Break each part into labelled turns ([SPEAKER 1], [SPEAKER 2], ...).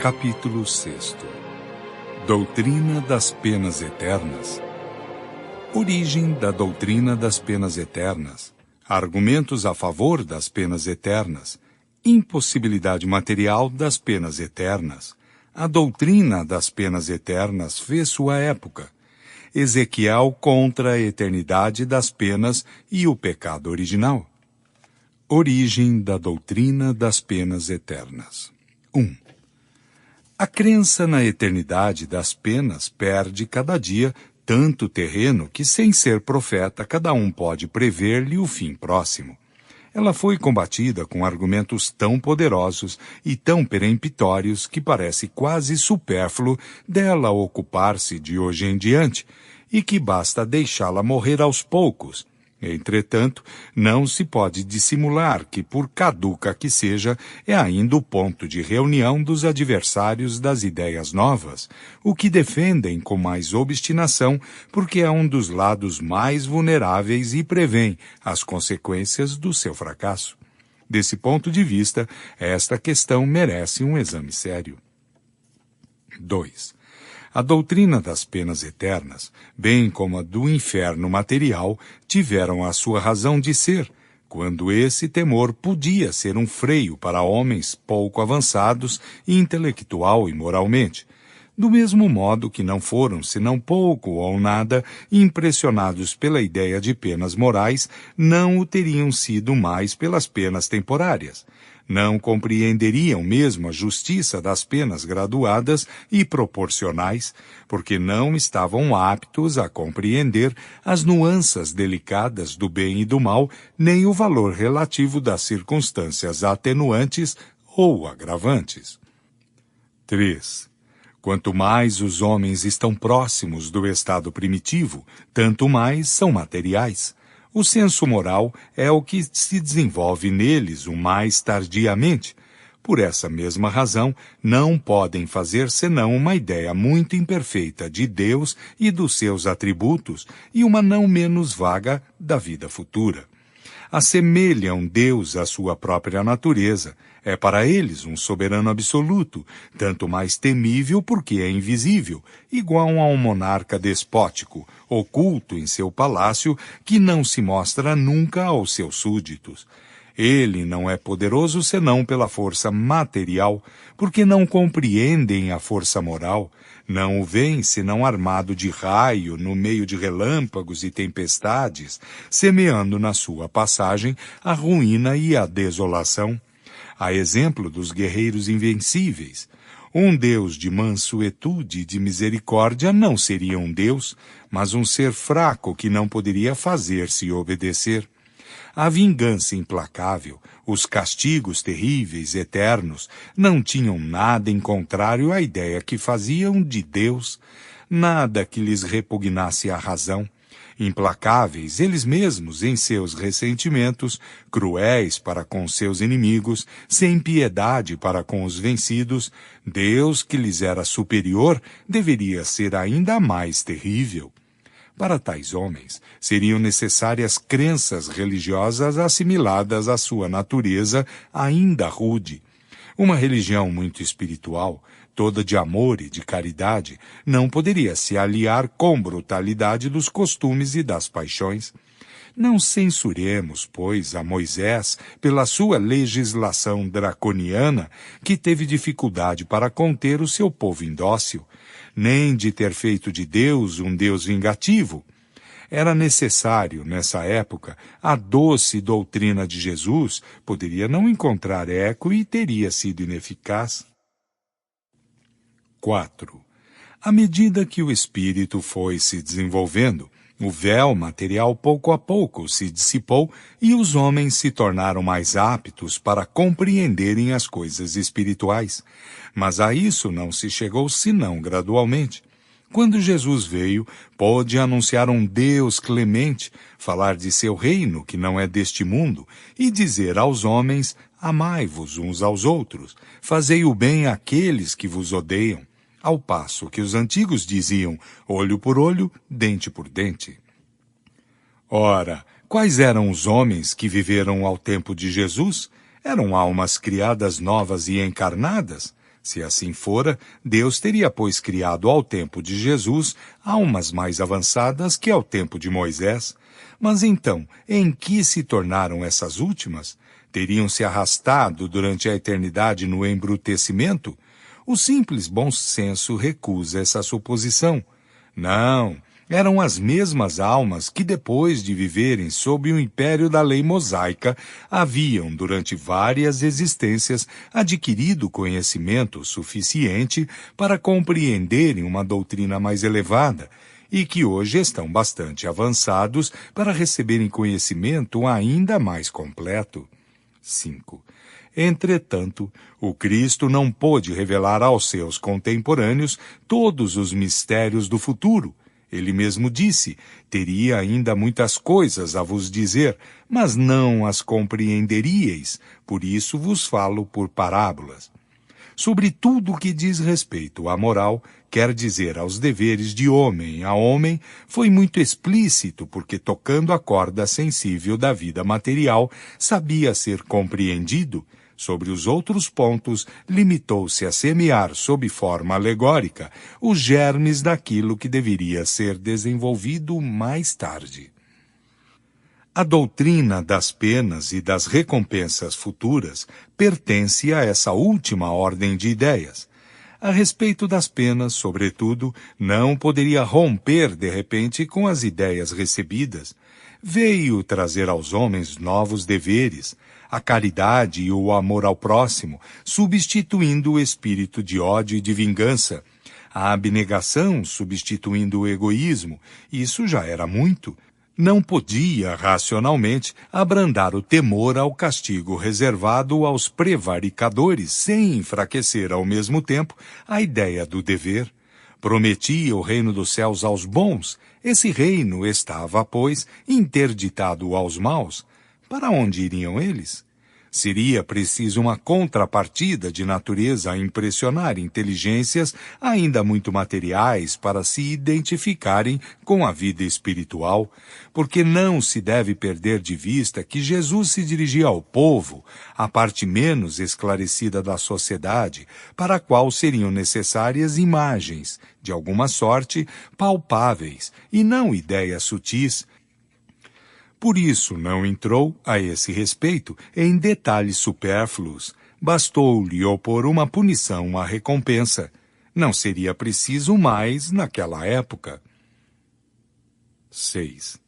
[SPEAKER 1] Capítulo 6. Doutrina das penas eternas. Origem da doutrina das penas eternas. Argumentos a favor das penas eternas. Impossibilidade material das penas eternas. A doutrina das penas eternas fez sua época. Ezequiel contra a eternidade das penas e o pecado original. Origem da doutrina das penas eternas. 1. A crença na eternidade das penas perde cada dia tanto terreno que, sem ser profeta, cada um pode prever-lhe o fim próximo. Ela foi combatida com argumentos tão poderosos e tão peremptórios que parece quase supérfluo dela ocupar-se de hoje em diante, e que basta deixá-la morrer aos poucos. Entretanto, não se pode dissimular que, por caduca que seja, é ainda o ponto de reunião dos adversários das ideias novas, o que defendem com mais obstinação, porque é um dos lados mais vulneráveis e prevêem as consequências do seu fracasso. Desse ponto de vista, esta questão merece um exame sério. 2. A doutrina das penas eternas, bem como a do inferno material, tiveram a sua razão de ser, quando esse temor podia ser um freio para homens pouco avançados intelectual e moralmente, do mesmo modo que não foram, senão pouco ou nada, impressionados pela ideia de penas morais, não o teriam sido mais pelas penas temporárias. Não compreenderiam mesmo a justiça das penas graduadas e proporcionais, porque não estavam aptos a compreender as nuances delicadas do bem e do mal, nem o valor relativo das circunstâncias atenuantes ou agravantes. 3. Quanto mais os homens estão próximos do estado primitivo, tanto mais são materiais. O senso moral é o que se desenvolve neles o mais tardiamente. Por essa mesma razão, não podem fazer senão uma ideia muito imperfeita de Deus e dos seus atributos e uma não menos vaga da vida futura. Assemelham Deus à sua própria natureza. É para eles um soberano absoluto, tanto mais temível porque é invisível, igual a um monarca despótico, oculto em seu palácio, que não se mostra nunca aos seus súditos. Ele não é poderoso senão pela força material, porque não compreendem a força moral, não o veem senão armado de raio no meio de relâmpagos e tempestades, semeando na sua passagem a ruína e a desolação. A exemplo dos guerreiros invencíveis. Um Deus de mansuetude e de misericórdia não seria um Deus, mas um ser fraco que não poderia fazer-se obedecer. A vingança implacável, os castigos terríveis, eternos, não tinham nada em contrário à ideia que faziam de Deus, nada que lhes repugnasse a razão. Implacáveis eles mesmos em seus ressentimentos, cruéis para com seus inimigos, sem piedade para com os vencidos, Deus que lhes era superior deveria ser ainda mais terrível. Para tais homens, seriam necessárias crenças religiosas assimiladas à sua natureza ainda rude. Uma religião muito espiritual, toda de amor e de caridade, não poderia se aliar com brutalidade dos costumes e das paixões. Não censuremos, pois, a Moisés pela sua legislação draconiana, que teve dificuldade para conter o seu povo indócil, nem de ter feito de Deus um Deus vingativo. Era necessário, nessa época, a doce doutrina de Jesus poderia não encontrar eco e teria sido ineficaz. 4. À medida que o espírito foi se desenvolvendo, o véu material pouco a pouco se dissipou e os homens se tornaram mais aptos para compreenderem as coisas espirituais. Mas a isso não se chegou senão gradualmente. Quando Jesus veio, pôde anunciar um Deus clemente, falar de seu reino que não é deste mundo e dizer aos homens: amai-vos uns aos outros, fazei o bem àqueles que vos odeiam. Ao passo que os antigos diziam olho por olho, dente por dente. Ora, quais eram os homens que viveram ao tempo de Jesus? Eram almas criadas novas e encarnadas? Se assim fora, Deus teria, pois, criado ao tempo de Jesus almas mais avançadas que ao tempo de Moisés. Mas então, em que se tornaram essas últimas? Teriam se arrastado durante a eternidade no embrutecimento? O simples bom senso recusa essa suposição. Não, eram as mesmas almas que, depois de viverem sob o império da lei mosaica, haviam, durante várias existências, adquirido conhecimento suficiente para compreenderem uma doutrina mais elevada, e que hoje estão bastante avançados para receberem conhecimento ainda mais completo. 5. Entretanto, o Cristo não pôde revelar aos seus contemporâneos todos os mistérios do futuro. Ele mesmo disse, teria ainda muitas coisas a vos dizer, mas não as compreenderíeis, por isso vos falo por parábolas. Sobre tudo o que diz respeito à moral, quer dizer aos deveres de homem a homem, foi muito explícito, porque tocando a corda sensível da vida material, sabia ser compreendido. Sobre os outros pontos, limitou-se a semear sob forma alegórica os germes daquilo que deveria ser desenvolvido mais tarde. A doutrina das penas e das recompensas futuras pertence a essa última ordem de ideias. A respeito das penas, sobretudo, não poderia romper de repente com as ideias recebidas. Veio trazer aos homens novos deveres, a caridade e o amor ao próximo, substituindo o espírito de ódio e de vingança, a abnegação substituindo o egoísmo. Isso já era muito. Não podia, racionalmente, abrandar o temor ao castigo reservado aos prevaricadores, sem enfraquecer ao mesmo tempo a ideia do dever. Prometia o reino dos céus aos bons. Esse reino estava, pois, interditado aos maus. Para onde iriam eles? Seria preciso uma contrapartida de natureza a impressionar inteligências ainda muito materiais para se identificarem com a vida espiritual, porque não se deve perder de vista que Jesus se dirigia ao povo, a parte menos esclarecida da sociedade, para a qual seriam necessárias imagens, de alguma sorte, palpáveis, e não ideias sutis. Por isso não entrou, a esse respeito, em detalhes supérfluos. Bastou-lhe opor uma punição à recompensa. Não seria preciso mais naquela época. 6.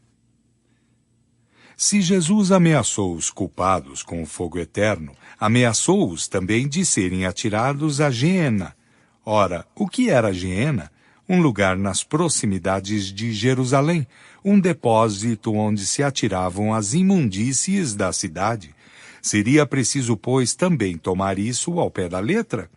[SPEAKER 1] Se Jesus ameaçou os culpados com o fogo eterno, ameaçou-os também de serem atirados à Geena. Ora, o que era Geena? Um lugar nas proximidades de Jerusalém, um depósito onde se atiravam as imundícies da cidade. Seria preciso, pois, também tomar isso ao pé da letra?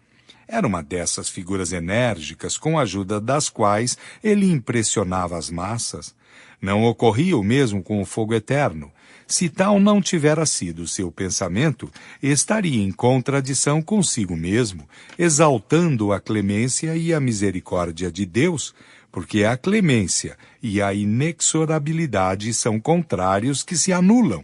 [SPEAKER 1] Era uma dessas figuras enérgicas com a ajuda das quais ele impressionava as massas. Não ocorria o mesmo com o fogo eterno. Se tal não tivera sido seu pensamento, estaria em contradição consigo mesmo, exaltando a clemência e a misericórdia de Deus, porque a clemência e a inexorabilidade são contrários que se anulam.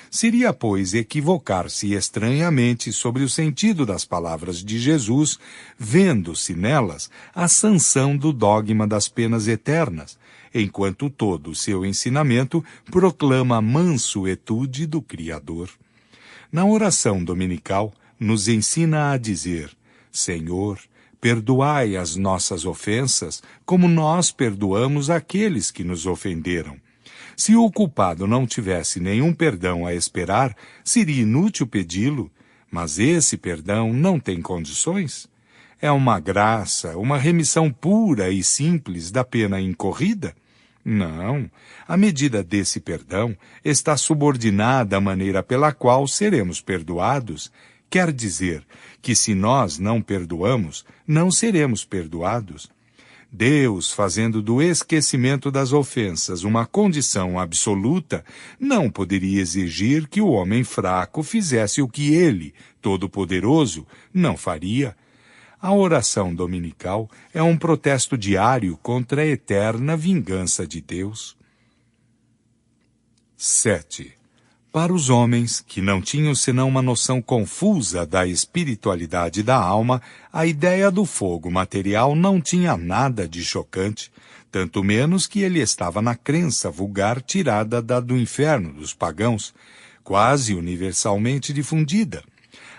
[SPEAKER 1] Seria, pois, equivocar-se estranhamente sobre o sentido das palavras de Jesus, vendo-se nelas a sanção do dogma das penas eternas, enquanto todo o seu ensinamento proclama a mansuetude do Criador. Na oração dominical, nos ensina a dizer: Senhor, perdoai as nossas ofensas, como nós perdoamos aqueles que nos ofenderam. Se o culpado não tivesse nenhum perdão a esperar, seria inútil pedi-lo, mas esse perdão não tem condições? É uma graça, uma remissão pura e simples da pena incorrida? Não. A medida desse perdão está subordinada à maneira pela qual seremos perdoados. Quer dizer que se nós não perdoamos, não seremos perdoados. Deus, fazendo do esquecimento das ofensas uma condição absoluta, não poderia exigir que o homem fraco fizesse o que ele, todo-poderoso, não faria. A oração dominical é um protesto diário contra a eterna vingança de Deus. 7. Para os homens, que não tinham senão uma noção confusa da espiritualidade da alma, a ideia do fogo material não tinha nada de chocante, tanto menos que ele estava na crença vulgar tirada do inferno dos pagãos, quase universalmente difundida.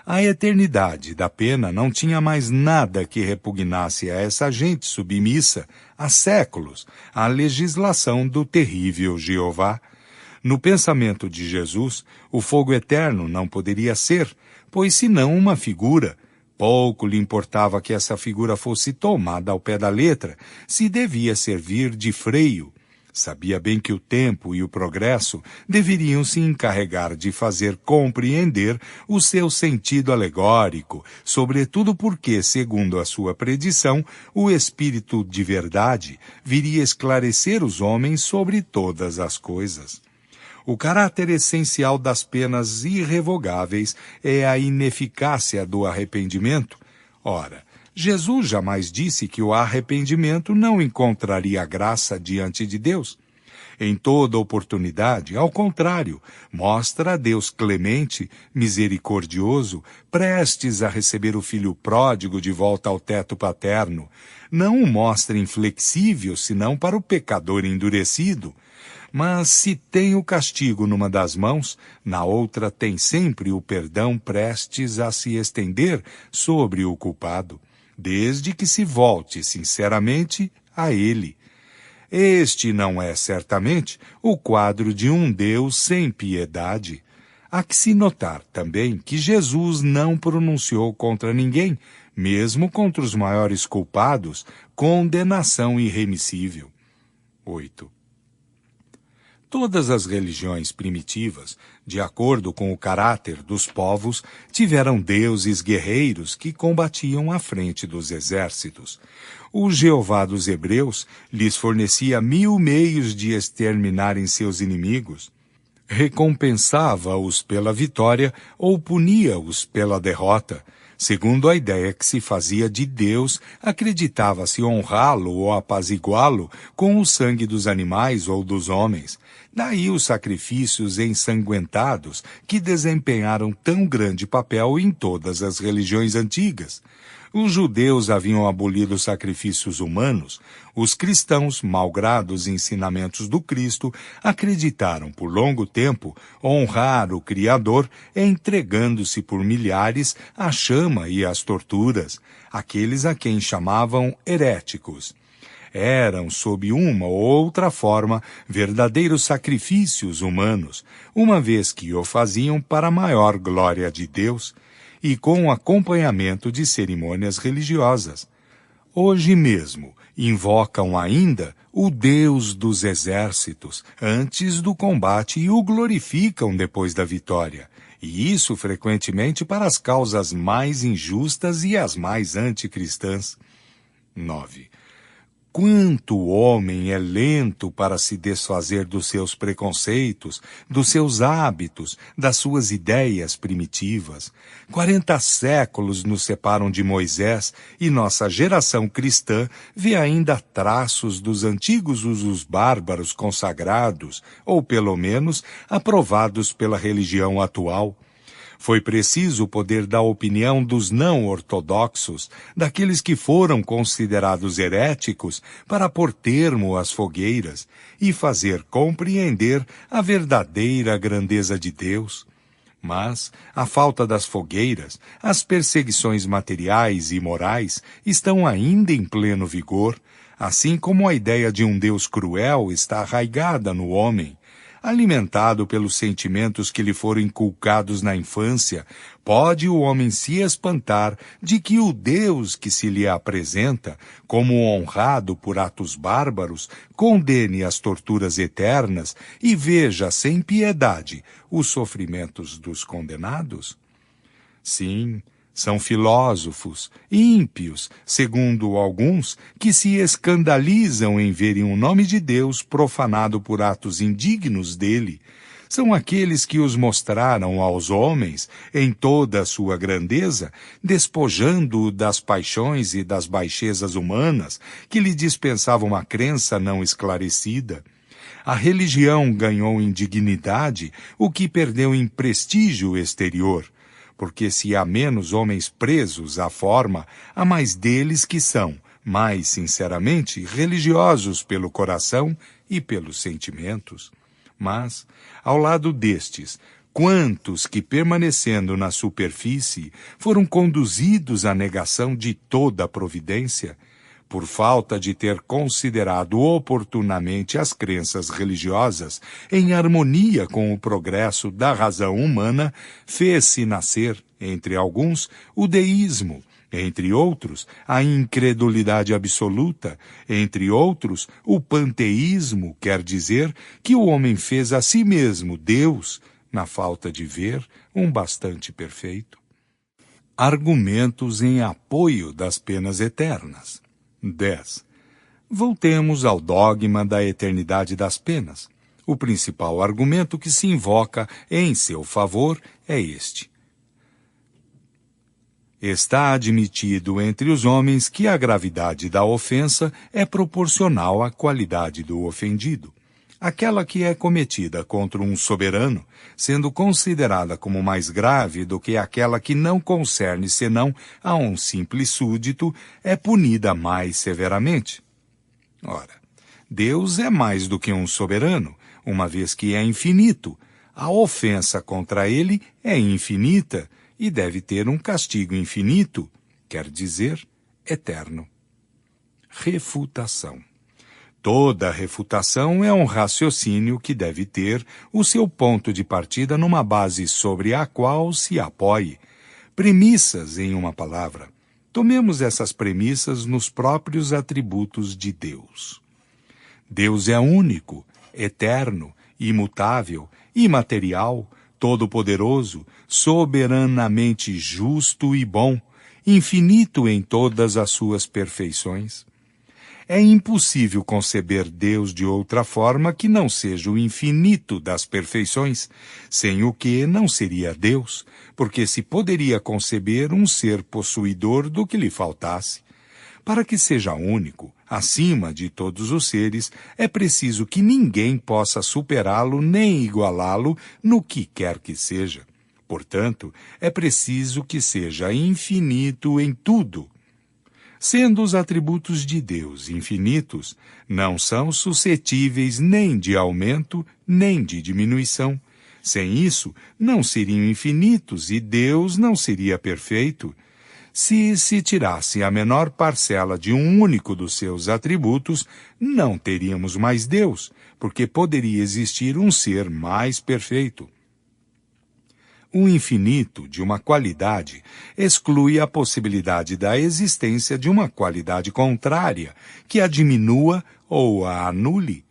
[SPEAKER 1] A eternidade da pena não tinha mais nada que repugnasse a essa gente submissa, há séculos, à legislação do terrível Jeová. No pensamento de Jesus, o fogo eterno não poderia ser, pois senão uma figura. Pouco lhe importava que essa figura fosse tomada ao pé da letra, se devia servir de freio. Sabia bem que o tempo e o progresso deveriam se encarregar de fazer compreender o seu sentido alegórico, sobretudo porque, segundo a sua predição, o Espírito de verdade viria esclarecer os homens sobre todas as coisas. O caráter essencial das penas irrevogáveis é a ineficácia do arrependimento. Ora, Jesus jamais disse que o arrependimento não encontraria graça diante de Deus. Em toda oportunidade, ao contrário, mostra a Deus clemente, misericordioso, prestes a receber o filho pródigo de volta ao teto paterno. Não o mostra inflexível, senão para o pecador endurecido. Mas se tem o castigo numa das mãos, na outra tem sempre o perdão prestes a se estender sobre o culpado, desde que se volte sinceramente a ele. Este não é, certamente, o quadro de um Deus sem piedade. Há que se notar também que Jesus não pronunciou contra ninguém, mesmo contra os maiores culpados, condenação irremissível. 8. Todas as religiões primitivas, de acordo com o caráter dos povos, tiveram deuses guerreiros que combatiam à frente dos exércitos. O Jeová dos Hebreus lhes fornecia 1000 meios de exterminarem seus inimigos. Recompensava-os pela vitória ou punia-os pela derrota. Segundo a ideia que se fazia de Deus, acreditava-se honrá-lo ou apaziguá-lo com o sangue dos animais ou dos homens. Daí os sacrifícios ensanguentados, que desempenharam tão grande papel em todas as religiões antigas. Os judeus haviam abolido os sacrifícios humanos. Os cristãos, malgrado os ensinamentos do Cristo, acreditaram por longo tempo honrar o Criador, entregando-se por milhares à chama e às torturas, aqueles a quem chamavam heréticos. Eram, sob uma ou outra forma, verdadeiros sacrifícios humanos, uma vez que o faziam para a maior glória de Deus, e com acompanhamento de cerimônias religiosas. Hoje mesmo, invocam ainda o Deus dos exércitos antes do combate e o glorificam depois da vitória, e isso frequentemente para as causas mais injustas e as mais anticristãs. 9. Quanto o homem é lento para se desfazer dos seus preconceitos, dos seus hábitos, das suas ideias primitivas. 40 séculos nos separam de Moisés e nossa geração cristã vê ainda traços dos antigos usos bárbaros consagrados, ou pelo menos aprovados pela religião atual. Foi preciso o poder da opinião dos não-ortodoxos, daqueles que foram considerados heréticos, para pôr termo às fogueiras e fazer compreender a verdadeira grandeza de Deus. Mas a falta das fogueiras, as perseguições materiais e morais estão ainda em pleno vigor, assim como a ideia de um Deus cruel está arraigada no homem. Alimentado pelos sentimentos que lhe foram inculcados na infância, pode o homem se espantar de que o Deus que se lhe apresenta, como honrado por atos bárbaros, condene as torturas eternas e veja sem piedade os sofrimentos dos condenados? Sim, são filósofos, ímpios, segundo alguns, que se escandalizam em verem o nome de Deus profanado por atos indignos dele. São aqueles que os mostraram aos homens, em toda a sua grandeza, despojando-o das paixões e das baixezas humanas, que lhe dispensavam uma crença não esclarecida. A religião ganhou em dignidade o que perdeu em prestígio exterior, porque se há menos homens presos à forma, há mais deles que são, mais sinceramente, religiosos pelo coração e pelos sentimentos. Mas, ao lado destes, quantos que, permanecendo na superfície, foram conduzidos à negação de toda a providência, por falta de ter considerado oportunamente as crenças religiosas em harmonia com o progresso da razão humana, fez-se nascer, entre alguns, o deísmo, entre outros, a incredulidade absoluta, entre outros, o panteísmo, quer dizer que o homem fez a si mesmo Deus, na falta de ver um bastante perfeito. Argumentos em apoio das penas eternas. 10. Voltemos ao dogma da eternidade das penas. O principal argumento que se invoca em seu favor é este. Está admitido entre os homens que a gravidade da ofensa é proporcional à qualidade do ofendido. Aquela que é cometida contra um soberano, sendo considerada como mais grave do que aquela que não concerne senão a um simples súdito, é punida mais severamente. Ora, Deus é mais do que um soberano, uma vez que é infinito. A ofensa contra ele é infinita e deve ter um castigo infinito, quer dizer, eterno. Refutação. Toda refutação é um raciocínio que deve ter o seu ponto de partida numa base sobre a qual se apoie. Premissas, em uma palavra. Tomemos essas premissas nos próprios atributos de Deus. Deus é único, eterno, imutável, imaterial, todo-poderoso, soberanamente justo e bom, infinito em todas as suas perfeições. É impossível conceber Deus de outra forma que não seja o infinito das perfeições, sem o que não seria Deus, porque se poderia conceber um ser possuidor do que lhe faltasse. Para que seja único, acima de todos os seres, é preciso que ninguém possa superá-lo nem igualá-lo no que quer que seja. Portanto, é preciso que seja infinito em tudo. Sendo os atributos de Deus infinitos, não são suscetíveis nem de aumento, nem de diminuição. Sem isso, não seriam infinitos e Deus não seria perfeito. Se tirasse a menor parcela de um único dos seus atributos, não teríamos mais Deus, porque poderia existir um ser mais perfeito. O infinito de uma qualidade exclui a possibilidade da existência de uma qualidade contrária, que a diminua ou a anule.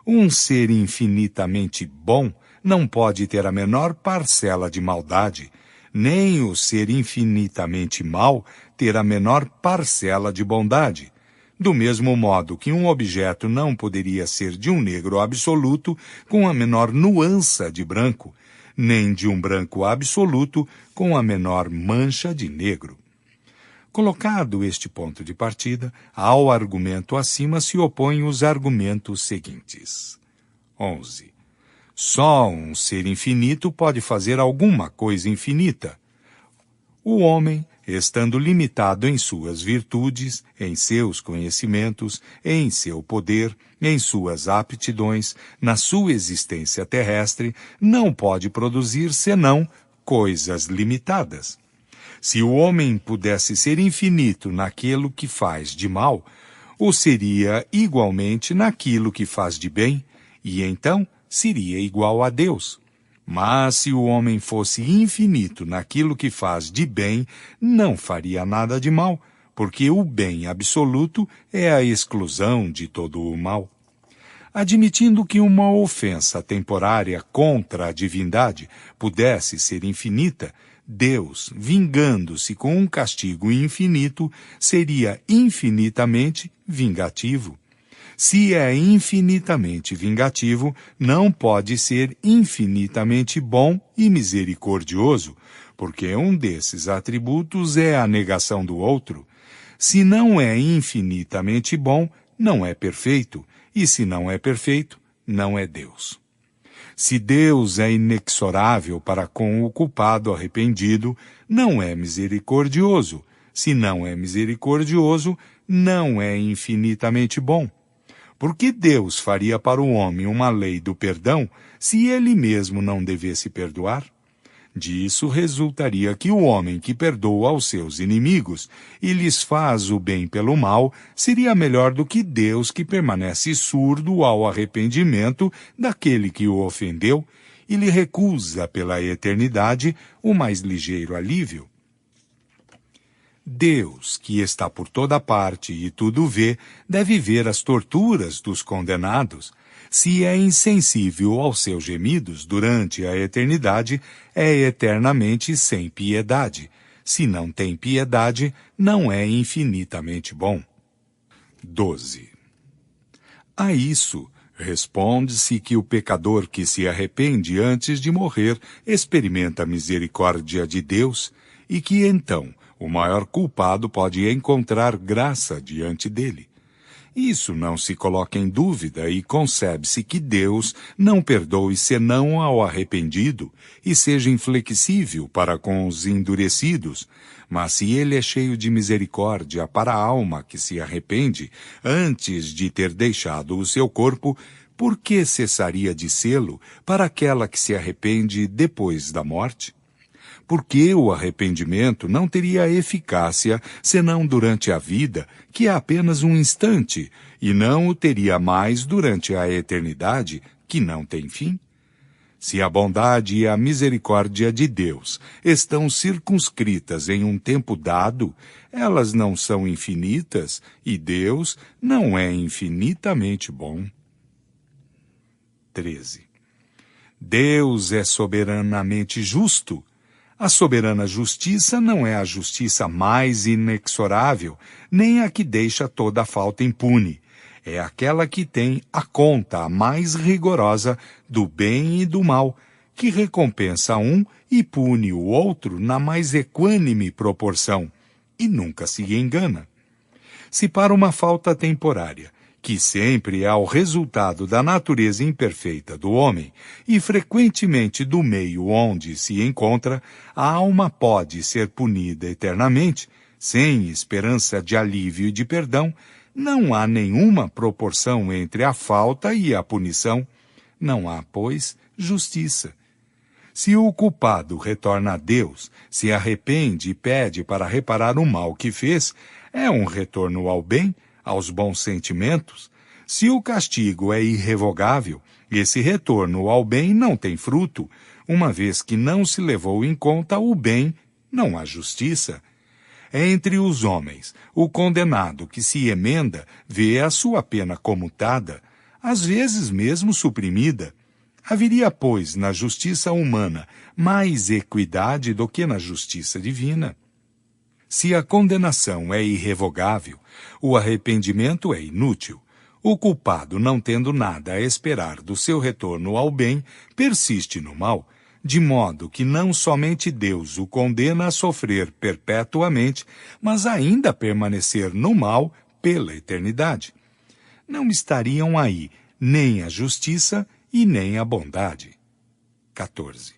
[SPEAKER 1] Um ser infinitamente bom não pode ter a menor parcela de maldade, nem o ser infinitamente mau ter a menor parcela de bondade. Do mesmo modo que um objeto não poderia ser de um negro absoluto com a menor nuance de branco, nem de um branco absoluto com a menor mancha de negro. Colocado este ponto de partida, ao argumento acima se opõem os argumentos seguintes. 11. Só um ser infinito pode fazer alguma coisa infinita. O homem, estando limitado em suas virtudes, em seus conhecimentos, em seu poder, em suas aptidões, na sua existência terrestre, não pode produzir senão coisas limitadas. Se o homem pudesse ser infinito naquilo que faz de mal, o seria igualmente naquilo que faz de bem, e então seria igual a Deus. Mas se o homem fosse infinito naquilo que faz de bem, não faria nada de mal, porque o bem absoluto é a exclusão de todo o mal. Admitindo que uma ofensa temporária contra a divindade pudesse ser infinita, Deus, vingando-se com um castigo infinito, seria infinitamente vingativo. Se é infinitamente vingativo, não pode ser infinitamente bom e misericordioso, porque um desses atributos é a negação do outro. Se não é infinitamente bom, não é perfeito, e se não é perfeito, não é Deus. Se Deus é inexorável para com o culpado arrependido, não é misericordioso. Se não é misericordioso, não é infinitamente bom. Por que Deus faria para o homem uma lei do perdão se ele mesmo não devesse perdoar? Disso resultaria que o homem que perdoa aos seus inimigos e lhes faz o bem pelo mal seria melhor do que Deus que permanece surdo ao arrependimento daquele que o ofendeu e lhe recusa pela eternidade o mais ligeiro alívio. Deus, que está por toda parte e tudo vê, deve ver as torturas dos condenados. Se é insensível aos seus gemidos durante a eternidade, é eternamente sem piedade. Se não tem piedade, não é infinitamente bom. 12. A isso, responde-se que o pecador que se arrepende antes de morrer experimenta a misericórdia de Deus e que, então, o maior culpado pode encontrar graça diante dele. Isso não se coloca em dúvida e concebe-se que Deus não perdoe senão ao arrependido e seja inflexível para com os endurecidos, mas se ele é cheio de misericórdia para a alma que se arrepende antes de ter deixado o seu corpo, por que cessaria de sê-lo para aquela que se arrepende depois da morte? Porque o arrependimento não teria eficácia senão durante a vida, que é apenas um instante, e não o teria mais durante a eternidade, que não tem fim? Se a bondade e a misericórdia de Deus estão circunscritas em um tempo dado, elas não são infinitas, e Deus não é infinitamente bom. 13. Deus é soberanamente justo. A soberana justiça não é a justiça mais inexorável, nem a que deixa toda a falta impune. É aquela que tem a conta mais rigorosa do bem e do mal, que recompensa um e pune o outro na mais equânime proporção, e nunca se engana. Se para uma falta temporária, que sempre é o resultado da natureza imperfeita do homem e frequentemente do meio onde se encontra, a alma pode ser punida eternamente, sem esperança de alívio e de perdão, não há nenhuma proporção entre a falta e a punição. Não há, pois, justiça. Se o culpado retorna a Deus, se arrepende e pede para reparar o mal que fez, é um retorno ao bem, aos bons sentimentos. Se o castigo é irrevogável, esse retorno ao bem não tem fruto, uma vez que não se levou em conta o bem, não há justiça. Entre os homens, o condenado que se emenda vê a sua pena comutada, às vezes mesmo suprimida. Haveria, pois, na justiça humana mais equidade do que na justiça divina. Se a condenação é irrevogável, o arrependimento é inútil. O culpado, não tendo nada a esperar do seu retorno ao bem, persiste no mal, de modo que não somente Deus o condena a sofrer perpetuamente, mas ainda a permanecer no mal pela eternidade. Não estariam aí nem a justiça e nem a bondade. 14.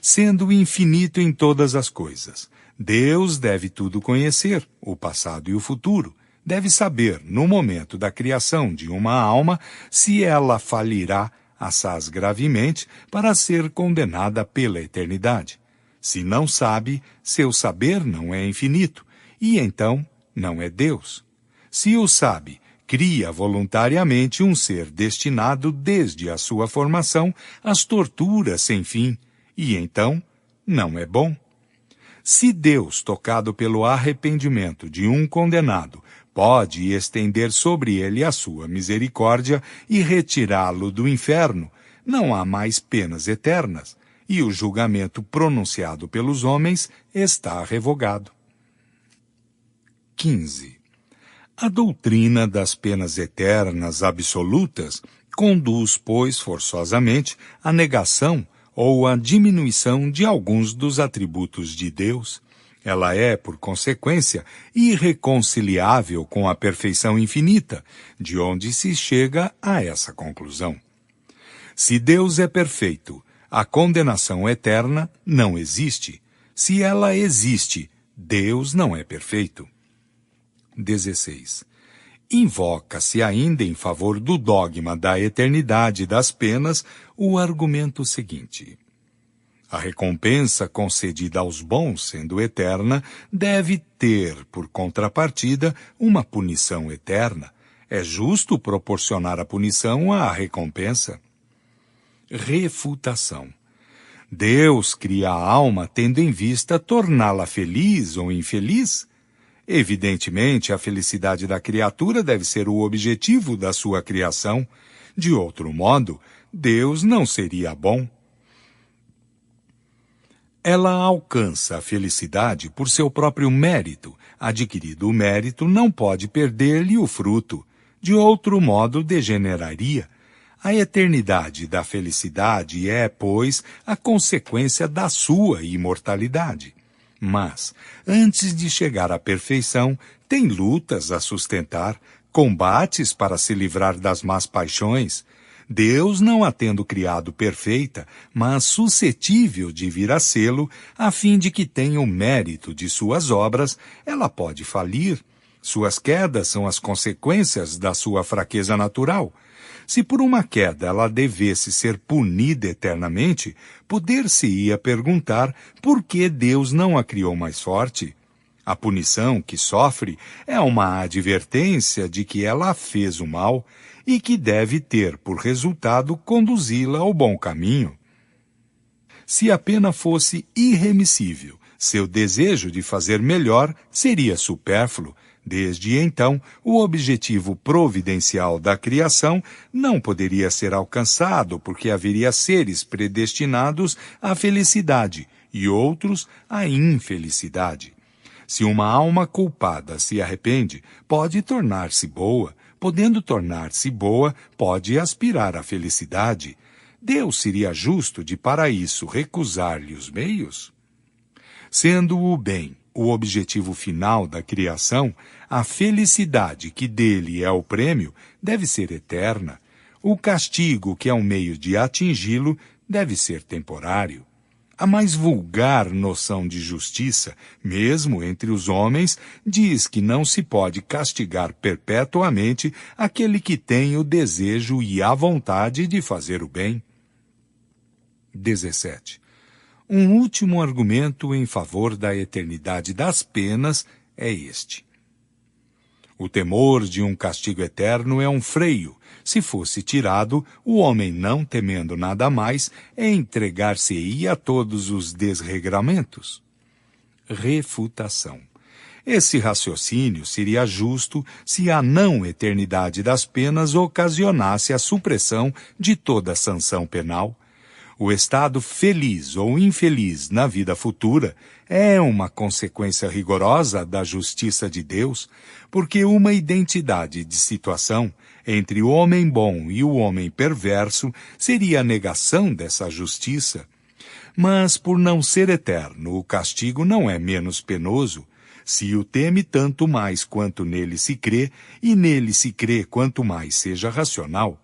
[SPEAKER 1] Sendo infinito em todas as coisas, Deus deve tudo conhecer, o passado e o futuro. Deve saber, no momento da criação de uma alma, se ela falirá assaz gravemente para ser condenada pela eternidade. Se não sabe, seu saber não é infinito, e então não é Deus. Se o sabe, cria voluntariamente um ser destinado desde a sua formação às torturas sem fim, e então não é bom. Se Deus, tocado pelo arrependimento de um condenado, pode estender sobre ele a sua misericórdia e retirá-lo do inferno, não há mais penas eternas, e o julgamento pronunciado pelos homens está revogado. 15. A doutrina das penas eternas absolutas conduz, pois, forçosamente à negação ou à diminuição de alguns dos atributos de Deus. Ela é, por consequência, irreconciliável com a perfeição infinita, de onde se chega a essa conclusão. Se Deus é perfeito, a condenação eterna não existe. Se ela existe, Deus não é perfeito. 16. Invoca-se ainda em favor do dogma da eternidade das penas o argumento seguinte: a recompensa concedida aos bons, sendo eterna, deve ter, por contrapartida, uma punição eterna. É justo proporcionar a punição à recompensa. Refutação. Deus cria a alma tendo em vista torná-la feliz ou infeliz? Evidentemente, a felicidade da criatura deve ser o objetivo da sua criação. De outro modo, Deus não seria bom. Ela alcança a felicidade por seu próprio mérito. Adquirido o mérito, não pode perder-lhe o fruto. De outro modo, degeneraria. A eternidade da felicidade é, pois, a consequência da sua imortalidade. Mas, antes de chegar à perfeição, tem lutas a sustentar, combates para se livrar das más paixões. Deus não a tendo criado perfeita, mas suscetível de vir a sê-lo, a fim de que tenha o mérito de suas obras, ela pode falir. Suas quedas são as consequências da sua fraqueza natural. Se por uma queda ela devesse ser punida eternamente, poder-se-ia perguntar por que Deus não a criou mais forte. A punição que sofre é uma advertência de que ela fez o mal e que deve ter por resultado conduzi-la ao bom caminho. Se a pena fosse irremissível, seu desejo de fazer melhor seria supérfluo. Desde então, o objetivo providencial da criação não poderia ser alcançado porque haveria seres predestinados à felicidade e outros à infelicidade. Se uma alma culpada se arrepende, pode tornar-se boa. Podendo tornar-se boa, pode aspirar à felicidade. Deus seria justo de para isso recusar-lhe os meios? Sendo o bem o objetivo final da criação, a felicidade que dele é o prêmio deve ser eterna. O castigo que é um meio de atingi-lo deve ser temporário. A mais vulgar noção de justiça, mesmo entre os homens, diz que não se pode castigar perpetuamente aquele que tem o desejo e a vontade de fazer o bem. 17. Um último argumento em favor da eternidade das penas é este. O temor de um castigo eterno é um freio. Se fosse tirado, o homem, não temendo nada mais, entregar-se-ia a todos os desregramentos. Refutação. Esse raciocínio seria justo se a não eternidade das penas ocasionasse a supressão de toda sanção penal. O estado feliz ou infeliz na vida futura é uma consequência rigorosa da justiça de Deus, porque uma identidade de situação entre o homem bom e o homem perverso seria a negação dessa justiça. Mas, por não ser eterno, o castigo não é menos penoso. Se o teme tanto mais quanto nele se crê, e nele se crê quanto mais seja racional.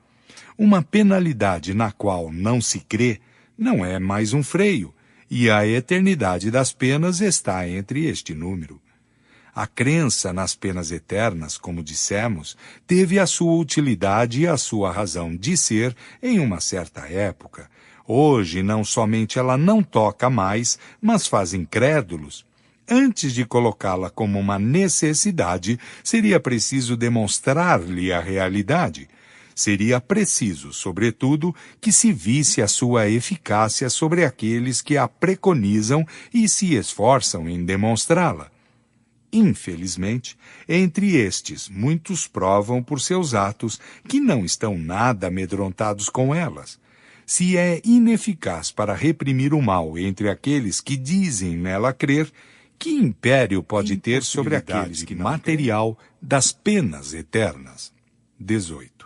[SPEAKER 1] Uma penalidade na qual não se crê não é mais um freio, e a eternidade das penas está entre este número. A crença nas penas eternas, como dissemos, teve a sua utilidade e a sua razão de ser em uma certa época. Hoje, não somente ela não toca mais, mas faz incrédulos. Antes de colocá-la como uma necessidade, seria preciso demonstrar-lhe a realidade. Seria preciso, sobretudo, que se visse a sua eficácia sobre aqueles que a preconizam e se esforçam em demonstrá-la. Infelizmente, entre estes, muitos provam por seus atos que não estão nada amedrontados com elas. Se é ineficaz para reprimir o mal entre aqueles que dizem nela crer, que império pode ter sobre aqueles que material das penas eternas? 18.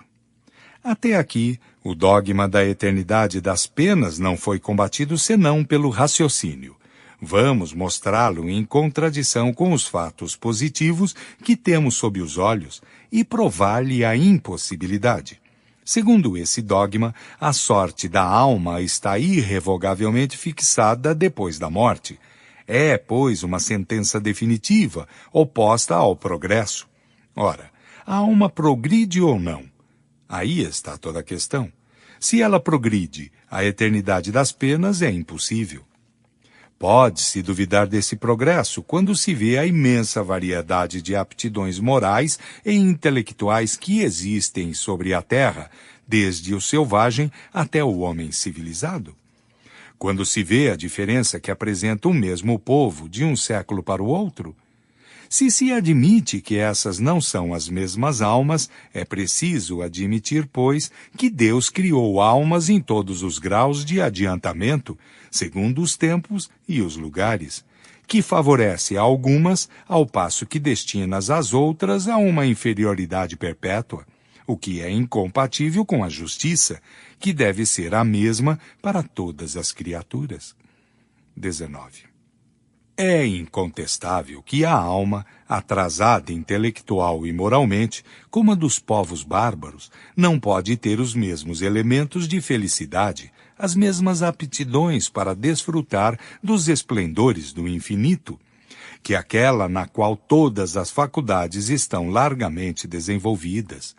[SPEAKER 1] Até aqui, o dogma da eternidade das penas não foi combatido senão pelo raciocínio. Vamos mostrá-lo em contradição com os fatos positivos que temos sob os olhos e provar-lhe a impossibilidade. Segundo esse dogma, a sorte da alma está irrevogavelmente fixada depois da morte. É, pois, uma sentença definitiva, oposta ao progresso. Ora, a alma progride ou não? Aí está toda a questão. Se ela progride, a eternidade das penas é impossível. Pode-se duvidar desse progresso quando se vê a imensa variedade de aptidões morais e intelectuais que existem sobre a Terra, desde o selvagem até o homem civilizado. Quando se vê a diferença que apresenta o mesmo povo de um século para o outro. Se admite que essas não são as mesmas almas, é preciso admitir, pois, que Deus criou almas em todos os graus de adiantamento, segundo os tempos e os lugares, que favorece a algumas, ao passo que destina as outras a uma inferioridade perpétua, o que é incompatível com a justiça, que deve ser a mesma para todas as criaturas. 19. É incontestável que a alma, atrasada intelectual e moralmente, como a dos povos bárbaros, não pode ter os mesmos elementos de felicidade, as mesmas aptidões para desfrutar dos esplendores do infinito, que aquela na qual todas as faculdades estão largamente desenvolvidas.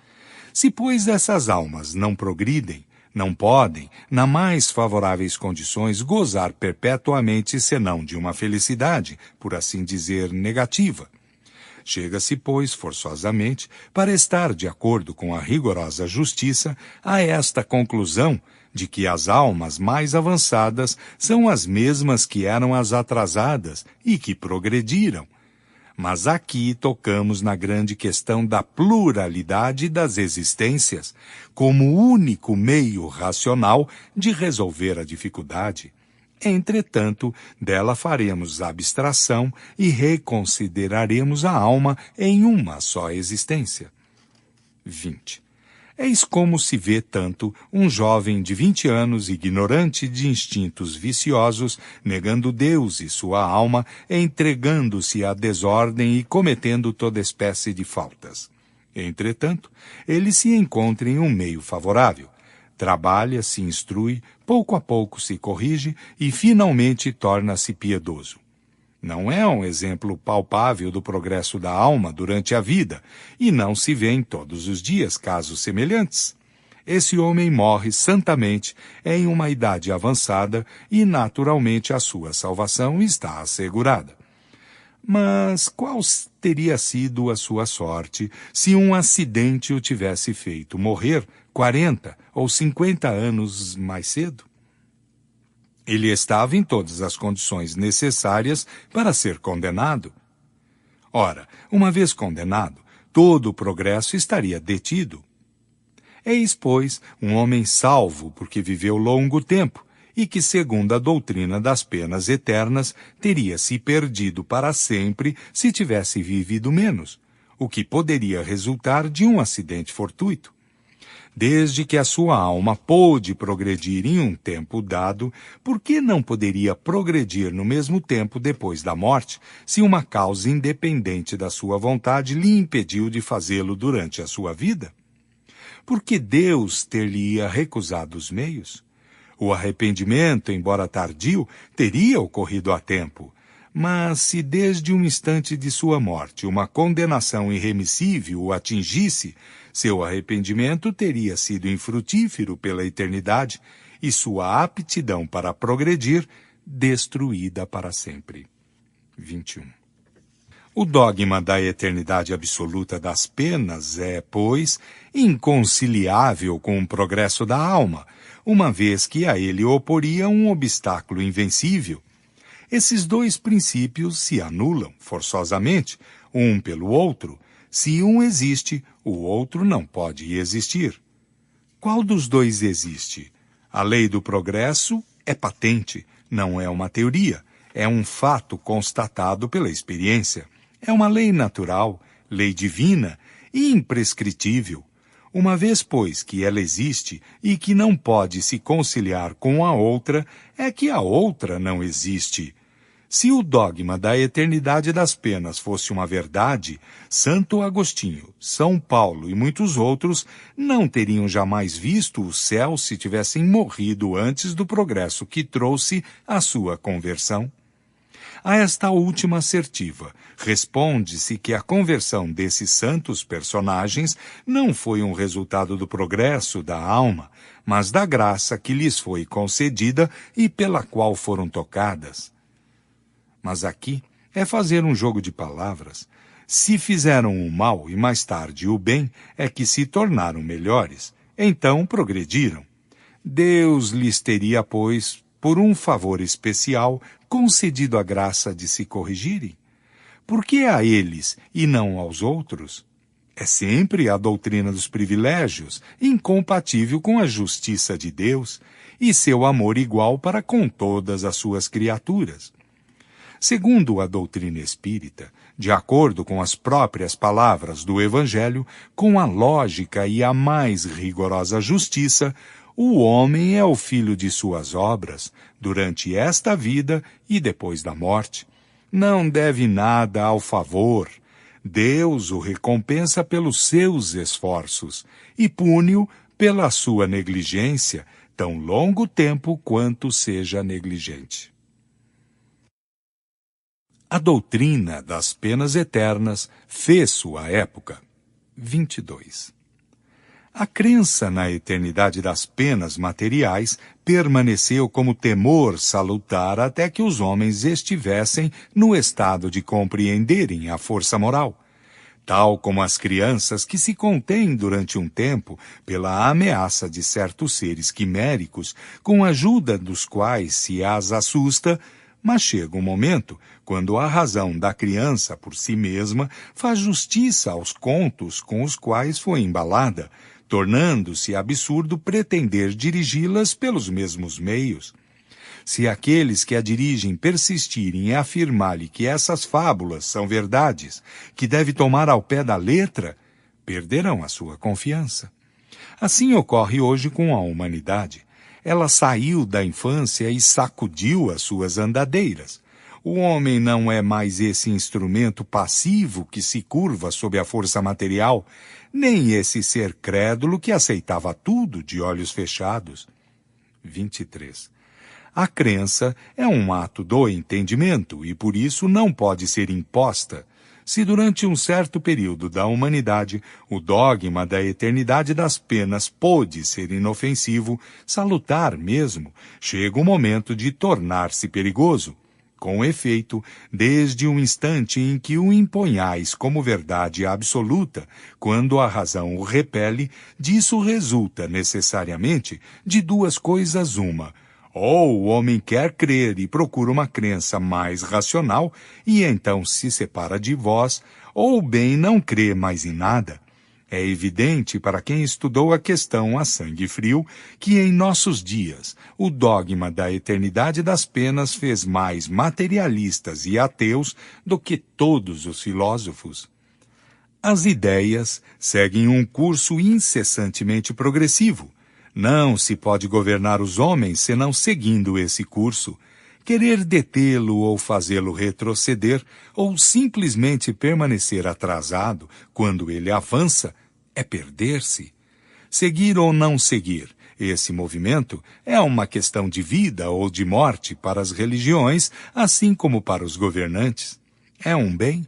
[SPEAKER 1] Se, pois, essas almas não progridem, não podem, nas mais favoráveis condições, gozar perpetuamente senão de uma felicidade, por assim dizer, negativa. Chega-se, pois, forçosamente, para estar de acordo com a rigorosa justiça, a esta conclusão de que as almas mais avançadas são as mesmas que eram as atrasadas e que progrediram. Mas aqui tocamos na grande questão da pluralidade das existências, como único meio racional de resolver a dificuldade. Entretanto, dela faremos abstração e reconsideraremos a alma em uma só existência. 20. Eis como se vê tanto um jovem de 20 anos, ignorante de instintos viciosos, negando Deus e sua alma, entregando-se à desordem e cometendo toda espécie de faltas. Entretanto, ele se encontra em um meio favorável. Trabalha, se instrui, pouco a pouco se corrige e finalmente torna-se piedoso. Não é um exemplo palpável do progresso da alma durante a vida, e não se vê em todos os dias casos semelhantes. Esse homem morre santamente em uma idade avançada e, naturalmente, a sua salvação está assegurada. Mas qual teria sido a sua sorte se um acidente o tivesse feito morrer 40 ou 50 anos mais cedo? Ele estava em todas as condições necessárias para ser condenado. Ora, uma vez condenado, todo o progresso estaria detido. Eis, pois, um homem salvo porque viveu longo tempo, e que, segundo a doutrina das penas eternas, teria se perdido para sempre se tivesse vivido menos, o que poderia resultar de um acidente fortuito. Desde que a sua alma pôde progredir em um tempo dado, por que não poderia progredir no mesmo tempo depois da morte, se uma causa independente da sua vontade lhe impediu de fazê-lo durante a sua vida? Por que Deus ter-lhe-ia recusado os meios? O arrependimento, embora tardio, teria ocorrido a tempo. Mas se desde um instante de sua morte uma condenação irremissível o atingisse, seu arrependimento teria sido infrutífero pela eternidade e sua aptidão para progredir destruída para sempre. 21. O dogma da eternidade absoluta das penas é, pois, inconciliável com o progresso da alma, uma vez que a ele oporia um obstáculo invencível. Esses dois princípios se anulam, forçosamente, um pelo outro. Se um existe, o outro não pode existir. Qual dos dois existe? A lei do progresso é patente, não é uma teoria, é um fato constatado pela experiência. É uma lei natural, lei divina e imprescritível. Uma vez, pois, que ela existe e que não pode se conciliar com a outra, é que a outra não existe. Se o dogma da eternidade das penas fosse uma verdade, Santo Agostinho, São Paulo e muitos outros não teriam jamais visto o céu se tivessem morrido antes do progresso que trouxe a sua conversão. A esta última assertiva, responde-se que a conversão desses santos personagens não foi um resultado do progresso da alma, mas da graça que lhes foi concedida e pela qual foram tocadas. Mas aqui é fazer um jogo de palavras. Se fizeram o mal e mais tarde o bem, é que se tornaram melhores. Então progrediram. Deus lhes teria, pois, por um favor especial, concedido a graça de se corrigirem? Por que a eles e não aos outros? É sempre a doutrina dos privilégios, incompatível com a justiça de Deus e seu amor igual para com todas as suas criaturas. Segundo a doutrina espírita, de acordo com as próprias palavras do Evangelho, com a lógica e a mais rigorosa justiça, o homem é o filho de suas obras, durante esta vida e depois da morte. Não deve nada ao favor. Deus o recompensa pelos seus esforços e pune-o pela sua negligência, tão longo tempo quanto seja negligente. A doutrina das penas eternas fez sua época. 22. A crença na eternidade das penas materiais permaneceu como temor salutar até que os homens estivessem no estado de compreenderem a força moral, tal como as crianças que se contêm durante um tempo pela ameaça de certos seres quiméricos, com a ajuda dos quais se as assusta. Mas chega um momento quando a razão da criança por si mesma faz justiça aos contos com os quais foi embalada, tornando-se absurdo pretender dirigi-las pelos mesmos meios. Se aqueles que a dirigem persistirem em afirmar-lhe que essas fábulas são verdades, que deve tomar ao pé da letra, perderão a sua confiança. Assim ocorre hoje com a humanidade. Ela saiu da infância e sacudiu as suas andadeiras. O homem não é mais esse instrumento passivo que se curva sob a força material, nem esse ser crédulo que aceitava tudo de olhos fechados. 23. A crença é um ato do entendimento e por isso não pode ser imposta. Se durante um certo período da humanidade o dogma da eternidade das penas pôde ser inofensivo, salutar mesmo, chega o momento de tornar-se perigoso. Com efeito, desde o instante em que o imponhais como verdade absoluta, quando a razão o repele, disso resulta necessariamente de duas coisas uma. Ou o homem quer crer e procura uma crença mais racional e então se separa de vós, ou bem não crê mais em nada. É evidente para quem estudou a questão a sangue frio que em nossos dias o dogma da eternidade das penas fez mais materialistas e ateus do que todos os filósofos. As ideias seguem um curso incessantemente progressivo. Não se pode governar os homens senão seguindo esse curso. Querer detê-lo ou fazê-lo retroceder, ou simplesmente permanecer atrasado quando ele avança, é perder-se. Seguir ou não seguir, esse movimento é uma questão de vida ou de morte para as religiões, assim como para os governantes. É um bem?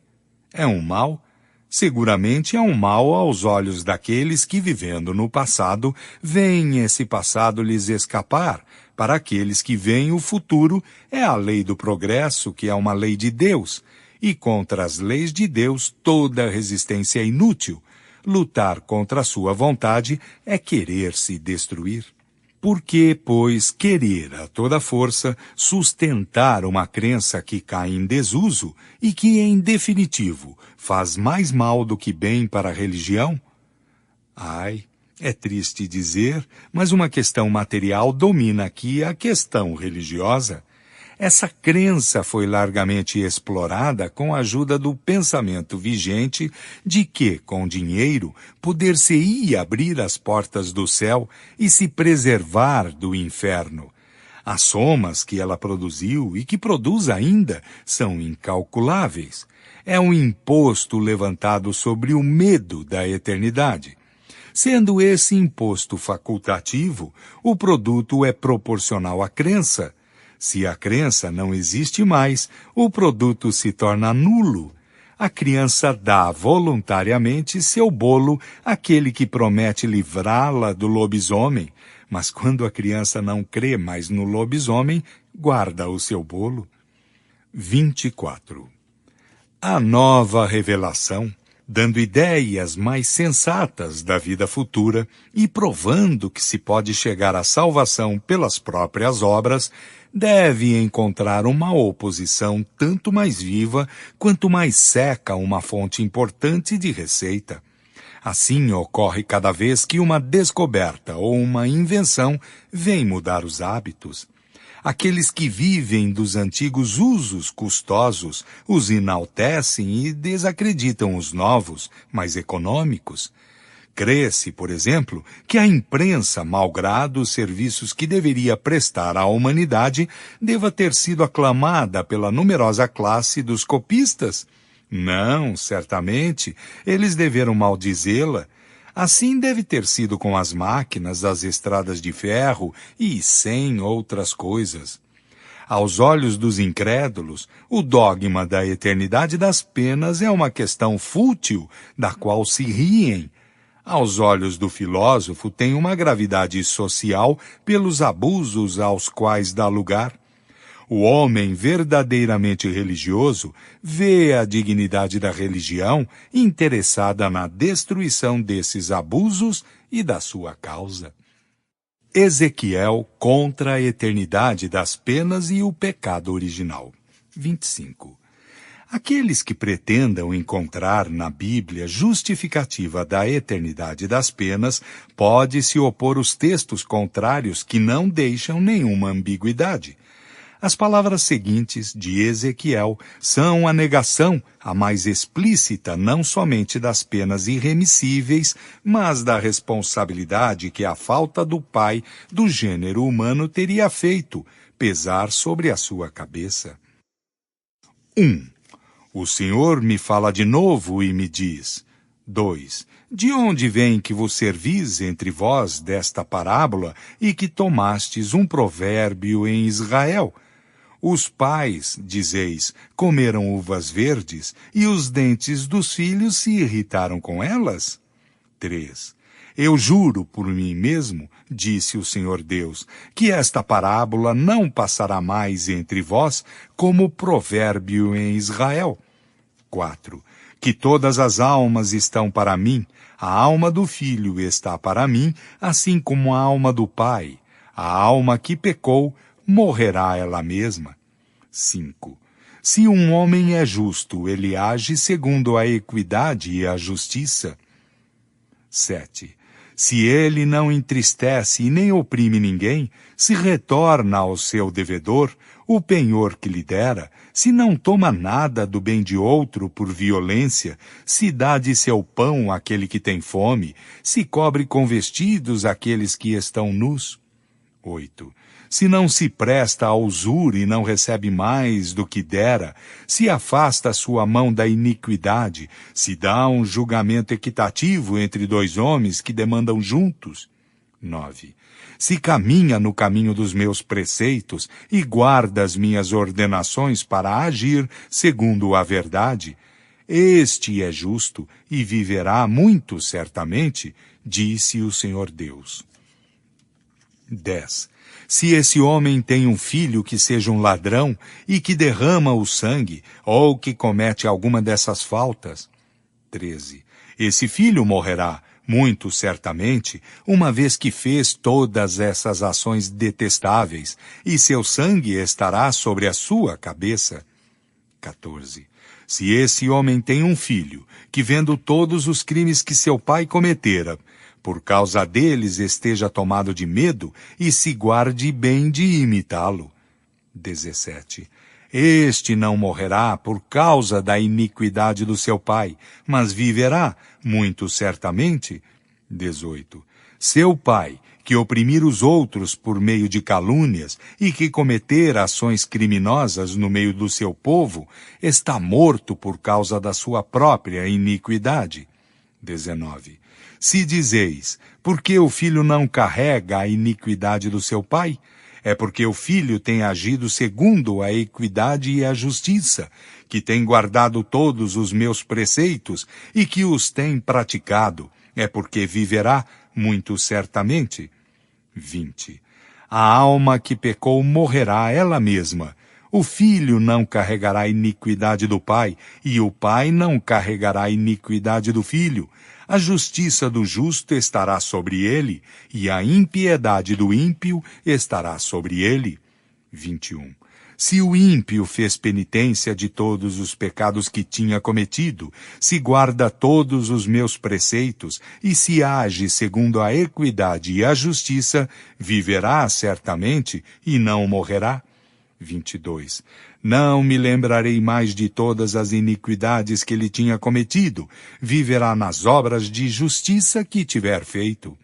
[SPEAKER 1] É um mal? Seguramente é um mal aos olhos daqueles que, vivendo no passado, veem esse passado lhes escapar. Para aqueles que veem o futuro, é a lei do progresso, que é uma lei de Deus. E contra as leis de Deus, toda resistência é inútil. Lutar contra a sua vontade é querer se destruir. Por que, pois, querer a toda força sustentar uma crença que cai em desuso e que, em definitivo, faz mais mal do que bem para a religião? Ai, é triste dizer, mas uma questão material domina aqui a questão religiosa. Essa crença foi largamente explorada com a ajuda do pensamento vigente de que, com dinheiro, poder-se-ia abrir as portas do céu e se preservar do inferno. As somas que ela produziu e que produz ainda são incalculáveis. É um imposto levantado sobre o medo da eternidade. Sendo esse imposto facultativo, o produto é proporcional à crença. Se a crença não existe mais, o produto se torna nulo. A criança dá voluntariamente seu bolo àquele que promete livrá-la do lobisomem, mas quando a criança não crê mais no lobisomem, guarda o seu bolo. 24. A nova revelação, dando ideias mais sensatas da vida futura e provando que se pode chegar à salvação pelas próprias obras, deve encontrar uma oposição tanto mais viva quanto mais seca uma fonte importante de receita. Assim ocorre cada vez que uma descoberta ou uma invenção vem mudar os hábitos. Aqueles que vivem dos antigos usos custosos os enaltecem e desacreditam os novos, mais econômicos. Crê-se, por exemplo, que a imprensa, malgrado os serviços que deveria prestar à humanidade, deva ter sido aclamada pela numerosa classe dos copistas. Não, certamente, eles deveram maldizê-la. Assim deve ter sido com as máquinas, as estradas de ferro e 100 outras coisas. Aos olhos dos incrédulos, o dogma da eternidade das penas é uma questão fútil, da qual se riem. Aos olhos do filósofo tem uma gravidade social pelos abusos aos quais dá lugar. O homem verdadeiramente religioso vê a dignidade da religião interessada na destruição desses abusos e da sua causa. Ezequiel contra a eternidade das penas e o pecado original. 25. Aqueles que pretendam encontrar na Bíblia justificativa da eternidade das penas pode-se opor os textos contrários que não deixam nenhuma ambiguidade. As palavras seguintes de Ezequiel são a negação, a mais explícita não somente das penas irremissíveis, mas da responsabilidade que a falta do Pai do gênero humano teria feito pesar sobre a sua cabeça. 1. O Senhor me fala de novo e me diz. 2. De onde vem que vos servis entre vós desta parábola e que tomastes um provérbio em Israel? Os pais, dizeis, comeram uvas verdes e os dentes dos filhos se irritaram com elas? 3. Eu juro por mim mesmo, disse o Senhor Deus, que esta parábola não passará mais entre vós como provérbio em Israel. 4. Que todas as almas estão para mim, a alma do filho está para mim, assim como a alma do pai. A alma que pecou, morrerá ela mesma. 5. Se um homem é justo, ele age segundo a equidade e a justiça. 7. Se ele não entristece e nem oprime ninguém, se retorna ao seu devedor o penhor que lhe dera, se não toma nada do bem de outro por violência, se dá de seu pão àquele que tem fome, se cobre com vestidos aqueles que estão nus. 8. Se não se presta à usura e não recebe mais do que dera, se afasta a sua mão da iniquidade, se dá um julgamento equitativo entre dois homens que demandam juntos. 9. Se caminha no caminho dos meus preceitos e guarda as minhas ordenações para agir segundo a verdade, este é justo e viverá muito certamente, disse o Senhor Deus. 10. Se esse homem tem um filho que seja um ladrão e que derrama o sangue, ou que comete alguma dessas faltas. 13. Esse filho morrerá, muito certamente, uma vez que fez todas essas ações detestáveis, e seu sangue estará sobre a sua cabeça. 14. Se esse homem tem um filho, que vendo todos os crimes que seu pai cometera, por causa deles esteja tomado de medo e se guarde bem de imitá-lo. 17. Este não morrerá por causa da iniquidade do seu pai, mas viverá, muito certamente. 18. Seu pai, que oprimir os outros por meio de calúnias e que cometer ações criminosas no meio do seu povo, está morto por causa da sua própria iniquidade. 19. Se dizeis, por que o filho não carrega a iniquidade do seu pai? É porque o filho tem agido segundo a equidade e a justiça, que tem guardado todos os meus preceitos e que os tem praticado. É porque viverá muito certamente. 20. A alma que pecou morrerá ela mesma. O filho não carregará a iniquidade do pai, e o pai não carregará a iniquidade do filho. A justiça do justo estará sobre ele, e a impiedade do ímpio estará sobre ele. 21. Se o ímpio fez penitência de todos os pecados que tinha cometido, se guarda todos os meus preceitos, e se age segundo a equidade e a justiça, viverá certamente e não morrerá. 22. Não me lembrarei mais de todas as iniquidades que ele tinha cometido, viverá nas obras de justiça que tiver feito.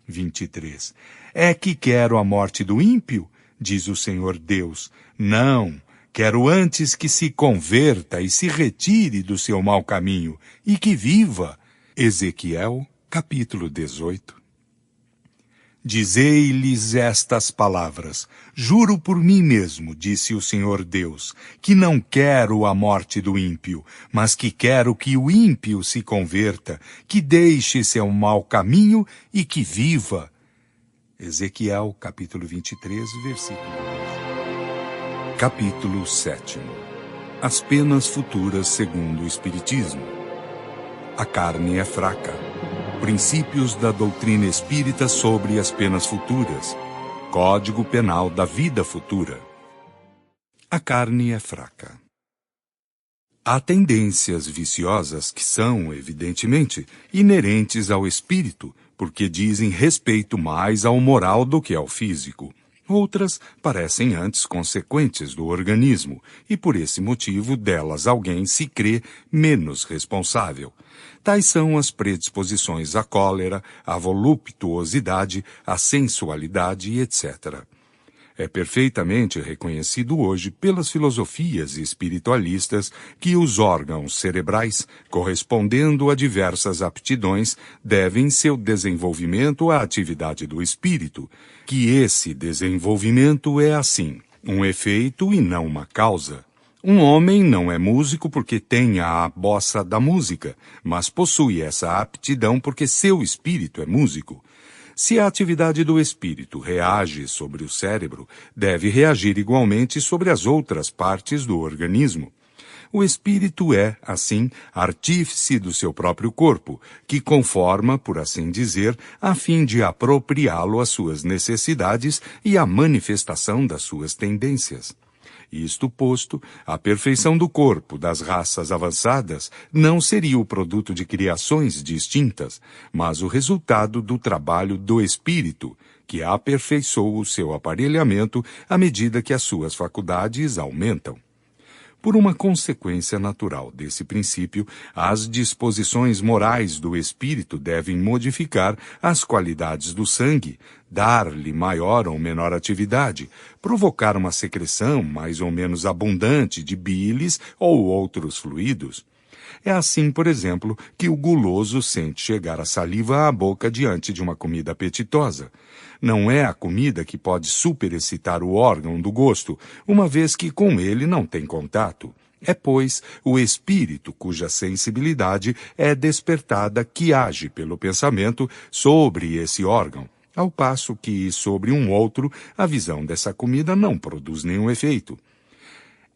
[SPEAKER 1] 23. É que quero a morte do ímpio? Diz o Senhor Deus. Não, quero antes que se converta e se retire do seu mau caminho, e que viva. Ezequiel, capítulo 18. Dizei-lhes estas palavras. Juro por mim mesmo, disse o Senhor Deus, que não quero a morte do ímpio, mas que quero que o ímpio se converta, que deixe seu mau caminho e que viva. Ezequiel, capítulo 23, versículo 2. Capítulo 7. As penas futuras segundo o Espiritismo. A carne é fraca. Princípios da doutrina espírita sobre as penas futuras. Código Penal da vida futura. A carne é fraca. Há tendências viciosas que são, evidentemente, inerentes ao espírito, porque dizem respeito mais ao moral do que ao físico. Outras parecem antes consequentes do organismo, e por esse motivo delas alguém se crê menos responsável. Tais são as predisposições à cólera, à voluptuosidade, à sensualidade, etc. É perfeitamente reconhecido hoje pelas filosofias espiritualistas que os órgãos cerebrais, correspondendo a diversas aptidões, devem seu desenvolvimento à atividade do espírito, que esse desenvolvimento é assim, um efeito e não uma causa. Um homem não é músico porque tenha a bossa da música, mas possui essa aptidão porque seu espírito é músico. Se a atividade do espírito reage sobre o cérebro, deve reagir igualmente sobre as outras partes do organismo. O espírito é, assim, artífice do seu próprio corpo, que conforma, por assim dizer, a fim de apropriá-lo às suas necessidades e à manifestação das suas tendências. Isto posto, a perfeição do corpo das raças avançadas não seria o produto de criações distintas, mas o resultado do trabalho do espírito, que aperfeiçoa o seu aparelhamento à medida que as suas faculdades aumentam. Por uma consequência natural desse princípio, as disposições morais do espírito devem modificar as qualidades do sangue, dar-lhe maior ou menor atividade, provocar uma secreção mais ou menos abundante de bilis ou outros fluidos. É assim, por exemplo, que o guloso sente chegar a saliva à boca diante de uma comida apetitosa. Não é a comida que pode superexcitar o órgão do gosto, uma vez que com ele não tem contato. É, pois, o espírito cuja sensibilidade é despertada que age pelo pensamento sobre esse órgão, ao passo que sobre um outro a visão dessa comida não produz nenhum efeito.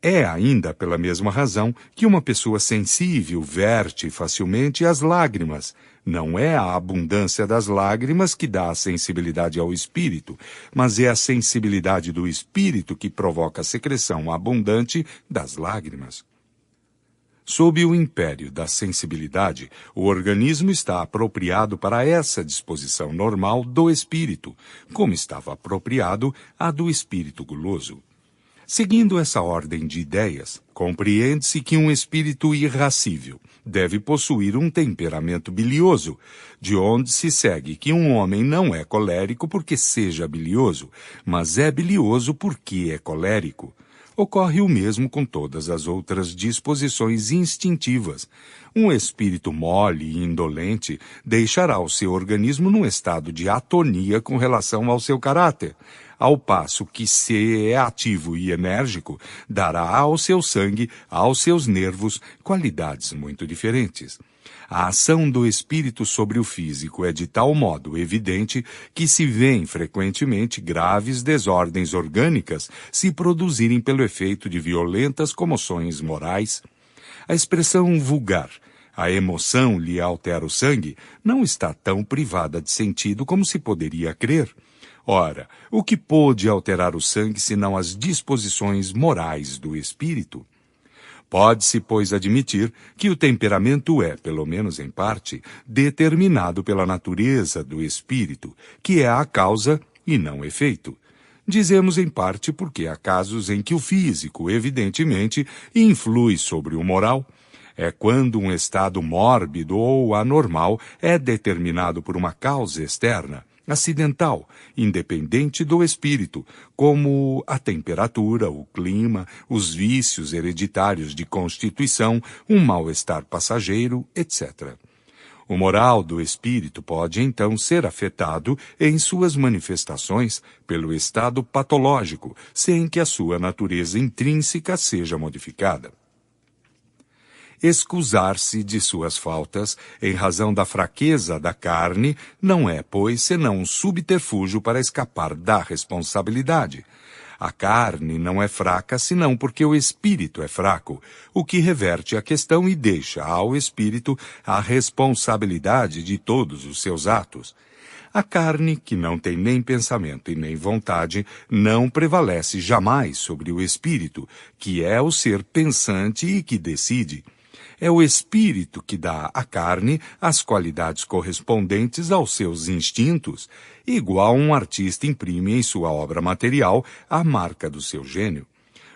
[SPEAKER 1] É ainda pela mesma razão que uma pessoa sensível verte facilmente as lágrimas. Não é a abundância das lágrimas que dá a sensibilidade ao espírito, mas é a sensibilidade do espírito que provoca a secreção abundante das lágrimas. Sob o império da sensibilidade, o organismo está apropriado para essa disposição normal do espírito, como estava apropriado à do espírito guloso. Seguindo essa ordem de ideias, compreende-se que um espírito irracível deve possuir um temperamento bilioso, de onde se segue que um homem não é colérico porque seja bilioso, mas é bilioso porque é colérico. Ocorre o mesmo com todas as outras disposições instintivas. Um espírito mole e indolente deixará o seu organismo num estado de atonia com relação ao seu caráter, ao passo que, se é ativo e enérgico, dará ao seu sangue, aos seus nervos, qualidades muito diferentes. A ação do espírito sobre o físico é de tal modo evidente que se vêem frequentemente graves desordens orgânicas se produzirem pelo efeito de violentas comoções morais. A expressão vulgar, a emoção lhe altera o sangue, não está tão privada de sentido como se poderia crer. Ora, o que pôde alterar o sangue senão as disposições morais do espírito? Pode-se, pois, admitir que o temperamento é, pelo menos em parte, determinado pela natureza do espírito, que é a causa e não o efeito. Dizemos em parte porque há casos em que o físico, evidentemente, influi sobre o moral. É quando um estado mórbido ou anormal é determinado por uma causa externa, acidental, independente do espírito, como a temperatura, o clima, os vícios hereditários de constituição, um mal-estar passageiro, etc. O moral do espírito pode, então, ser afetado em suas manifestações pelo estado patológico, sem que a sua natureza intrínseca seja modificada. Excusar-se de suas faltas, em razão da fraqueza da carne, não é, pois, senão um subterfúgio para escapar da responsabilidade. A carne não é fraca senão porque o espírito é fraco, o que reverte a questão e deixa ao espírito a responsabilidade de todos os seus atos. A carne, que não tem nem pensamento e nem vontade, não prevalece jamais sobre o espírito, que é o ser pensante e que decide. É o espírito que dá à carne as qualidades correspondentes aos seus instintos, igual um artista imprime em sua obra material a marca do seu gênio.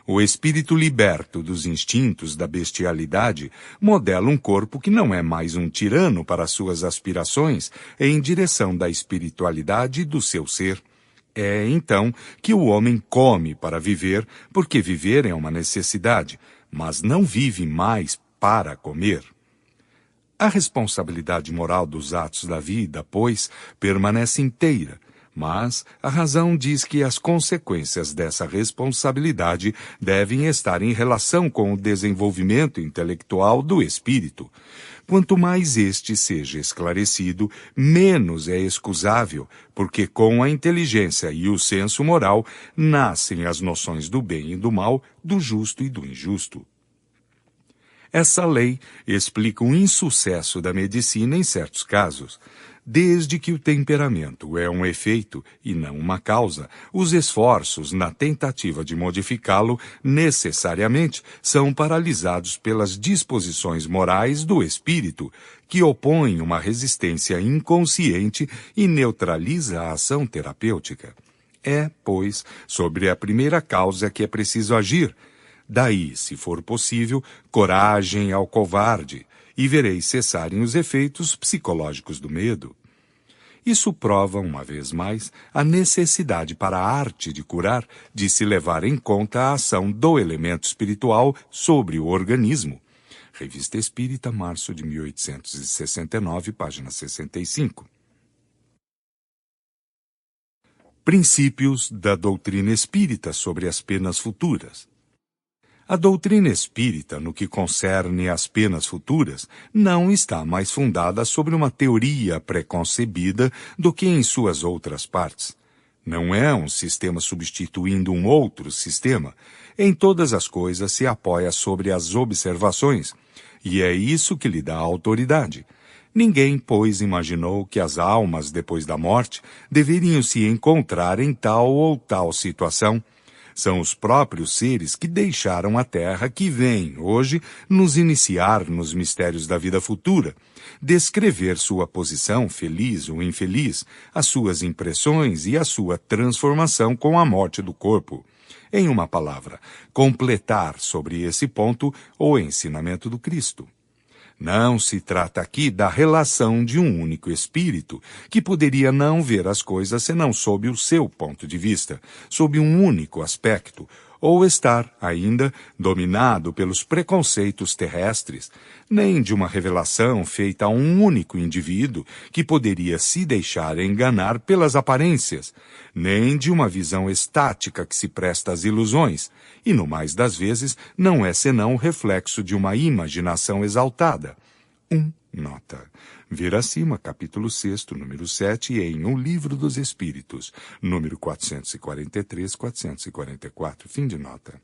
[SPEAKER 1] O espírito liberto dos instintos da bestialidade modela um corpo que não é mais um tirano para suas aspirações em direção da espiritualidade do seu ser. É, então, que o homem come para viver, porque viver é uma necessidade, mas não vive mais para comer. A responsabilidade moral dos atos da vida, pois, permanece inteira, mas a razão diz que as consequências dessa responsabilidade devem estar em relação com o desenvolvimento intelectual do espírito. Quanto mais este seja esclarecido, menos é excusável, porque com a inteligência e o senso moral nascem as noções do bem e do mal, do justo e do injusto. Essa lei explica o insucesso da medicina em certos casos. Desde que o temperamento é um efeito e não uma causa, os esforços na tentativa de modificá-lo necessariamente são paralisados pelas disposições morais do espírito, que opõem uma resistência inconsciente e neutraliza a ação terapêutica. É, pois, sobre a primeira causa que é preciso agir. Daí, se for possível, coragem ao covarde, e vereis cessarem os efeitos psicológicos do medo. Isso prova, uma vez mais, a necessidade para a arte de curar de se levar em conta a ação do elemento espiritual sobre o organismo. Revista Espírita, março de 1869, página 65. Princípios da doutrina espírita sobre as penas futuras. A doutrina espírita, no que concerne às penas futuras, não está mais fundada sobre uma teoria preconcebida do que em suas outras partes. Não é um sistema substituindo um outro sistema. Em todas as coisas se apoia sobre as observações, e é isso que lhe dá autoridade. Ninguém, pois, imaginou que as almas, depois da morte, deveriam se encontrar em tal ou tal situação. São os próprios seres que deixaram a Terra que vêm, hoje, nos iniciar nos mistérios da vida futura, descrever sua posição, feliz ou infeliz, as suas impressões e a sua transformação com a morte do corpo. Em uma palavra, completar sobre esse ponto o ensinamento do Cristo. Não se trata aqui da relação de um único espírito, que poderia não ver as coisas senão sob o seu ponto de vista, sob um único aspecto, ou estar, ainda, dominado pelos preconceitos terrestres, nem de uma revelação feita a um único indivíduo que poderia se deixar enganar pelas aparências, nem de uma visão estática que se presta às ilusões, e no mais das vezes não é senão o reflexo de uma imaginação exaltada. Nota. Ver acima, capítulo 6, número 7, em O Livro dos Espíritos, número 443, 444. Fim de nota.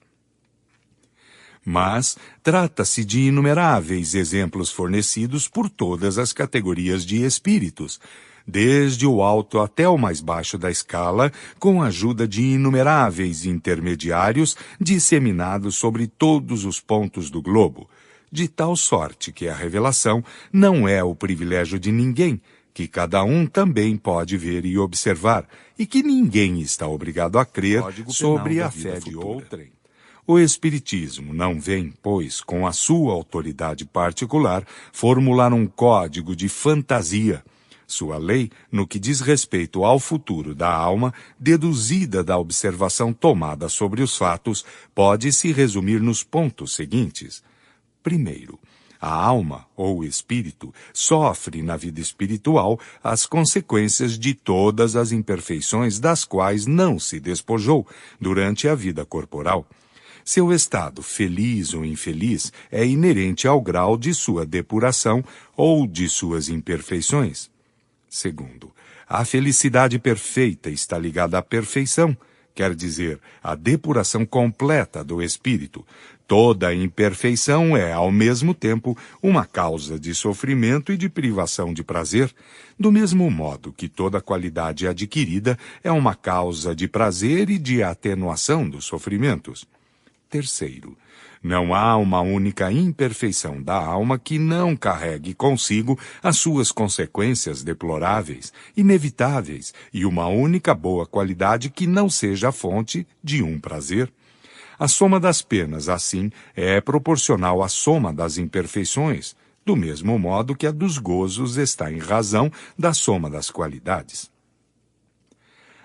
[SPEAKER 1] Mas trata-se de inumeráveis exemplos fornecidos por todas as categorias de espíritos, desde o alto até o mais baixo da escala, com a ajuda de inumeráveis intermediários disseminados sobre todos os pontos do globo, de tal sorte que a revelação não é o privilégio de ninguém, que cada um também pode ver e observar, e que ninguém está obrigado a crer sobre a fé de outrem. O Espiritismo não vem, pois, com a sua autoridade particular, formular um código de fantasia. Sua lei, no que diz respeito ao futuro da alma, deduzida da observação tomada sobre os fatos, pode se resumir nos pontos seguintes. Primeiro, a alma, ou espírito, sofre na vida espiritual as consequências de todas as imperfeições das quais não se despojou durante a vida corporal. Seu estado, feliz ou infeliz, é inerente ao grau de sua depuração ou de suas imperfeições. Segundo, a felicidade perfeita está ligada à perfeição, quer dizer, à depuração completa do espírito. Toda imperfeição é, ao mesmo tempo, uma causa de sofrimento e de privação de prazer, do mesmo modo que toda qualidade adquirida é uma causa de prazer e de atenuação dos sofrimentos. Terceiro, não há uma única imperfeição da alma que não carregue consigo as suas consequências deploráveis, inevitáveis, e uma única boa qualidade que não seja a fonte de um prazer. A soma das penas, assim, é proporcional à soma das imperfeições, do mesmo modo que a dos gozos está em razão da soma das qualidades.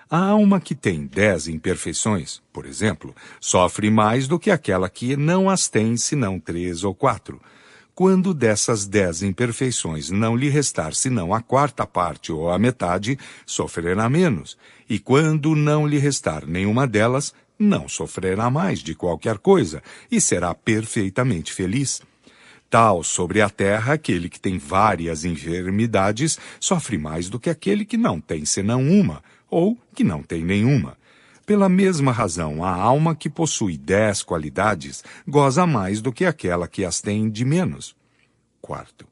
[SPEAKER 1] A alma que tem 10 imperfeições, por exemplo, sofre mais do que aquela que não as tem senão 3 ou 4. Quando dessas 10 imperfeições não lhe restar senão a quarta parte ou a metade, sofrerá menos, e quando não lhe restar nenhuma delas, não sofrerá mais de qualquer coisa, e será perfeitamente feliz. Tal sobre a terra, aquele que tem várias enfermidades sofre mais do que aquele que não tem senão uma, ou que não tem nenhuma. Pela mesma razão, a alma que possui 10 qualidades goza mais do que aquela que as tem de menos. Quarto,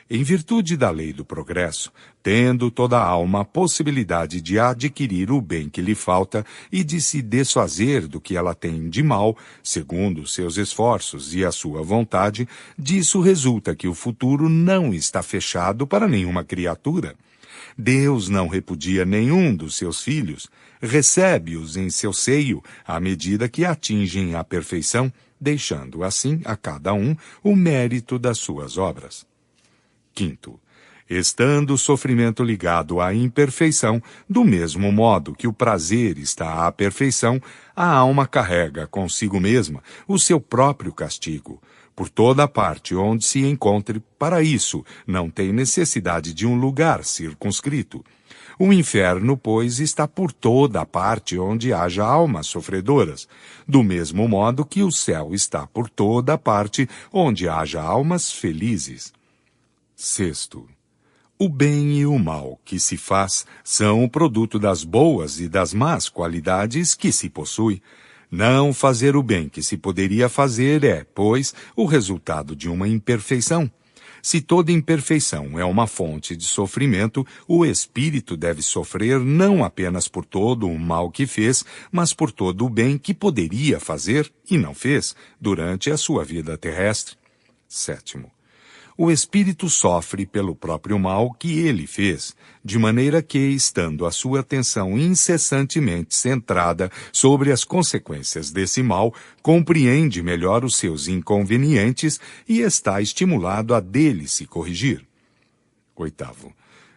[SPEAKER 1] em virtude da lei do progresso, tendo toda a alma a possibilidade de adquirir o bem que lhe falta e de se desfazer do que ela tem de mal, segundo seus esforços e a sua vontade, disso resulta que o futuro não está fechado para nenhuma criatura. Deus não repudia nenhum dos seus filhos, recebe-os em seu seio à medida que atingem a perfeição, deixando assim a cada um o mérito das suas obras. Quinto, estando o sofrimento ligado à imperfeição, do mesmo modo que o prazer está à perfeição, a alma carrega consigo mesma o seu próprio castigo. Por toda a parte onde se encontre, para isso não tem necessidade de um lugar circunscrito. O inferno, pois, está por toda a parte onde haja almas sofredoras, do mesmo modo que o céu está por toda a parte onde haja almas felizes. Sexto, o bem e o mal que se faz são o produto das boas e das más qualidades que se possui. Não fazer o bem que se poderia fazer é, pois, o resultado de uma imperfeição. Se toda imperfeição é uma fonte de sofrimento, o espírito deve sofrer não apenas por todo o mal que fez, mas por todo o bem que poderia fazer e não fez durante a sua vida terrestre. Sétimo, o espírito sofre pelo próprio mal que ele fez, de maneira que, estando a sua atenção incessantemente centrada sobre as consequências desse mal, compreende melhor os seus inconvenientes e está estimulado a dele se corrigir. 8º.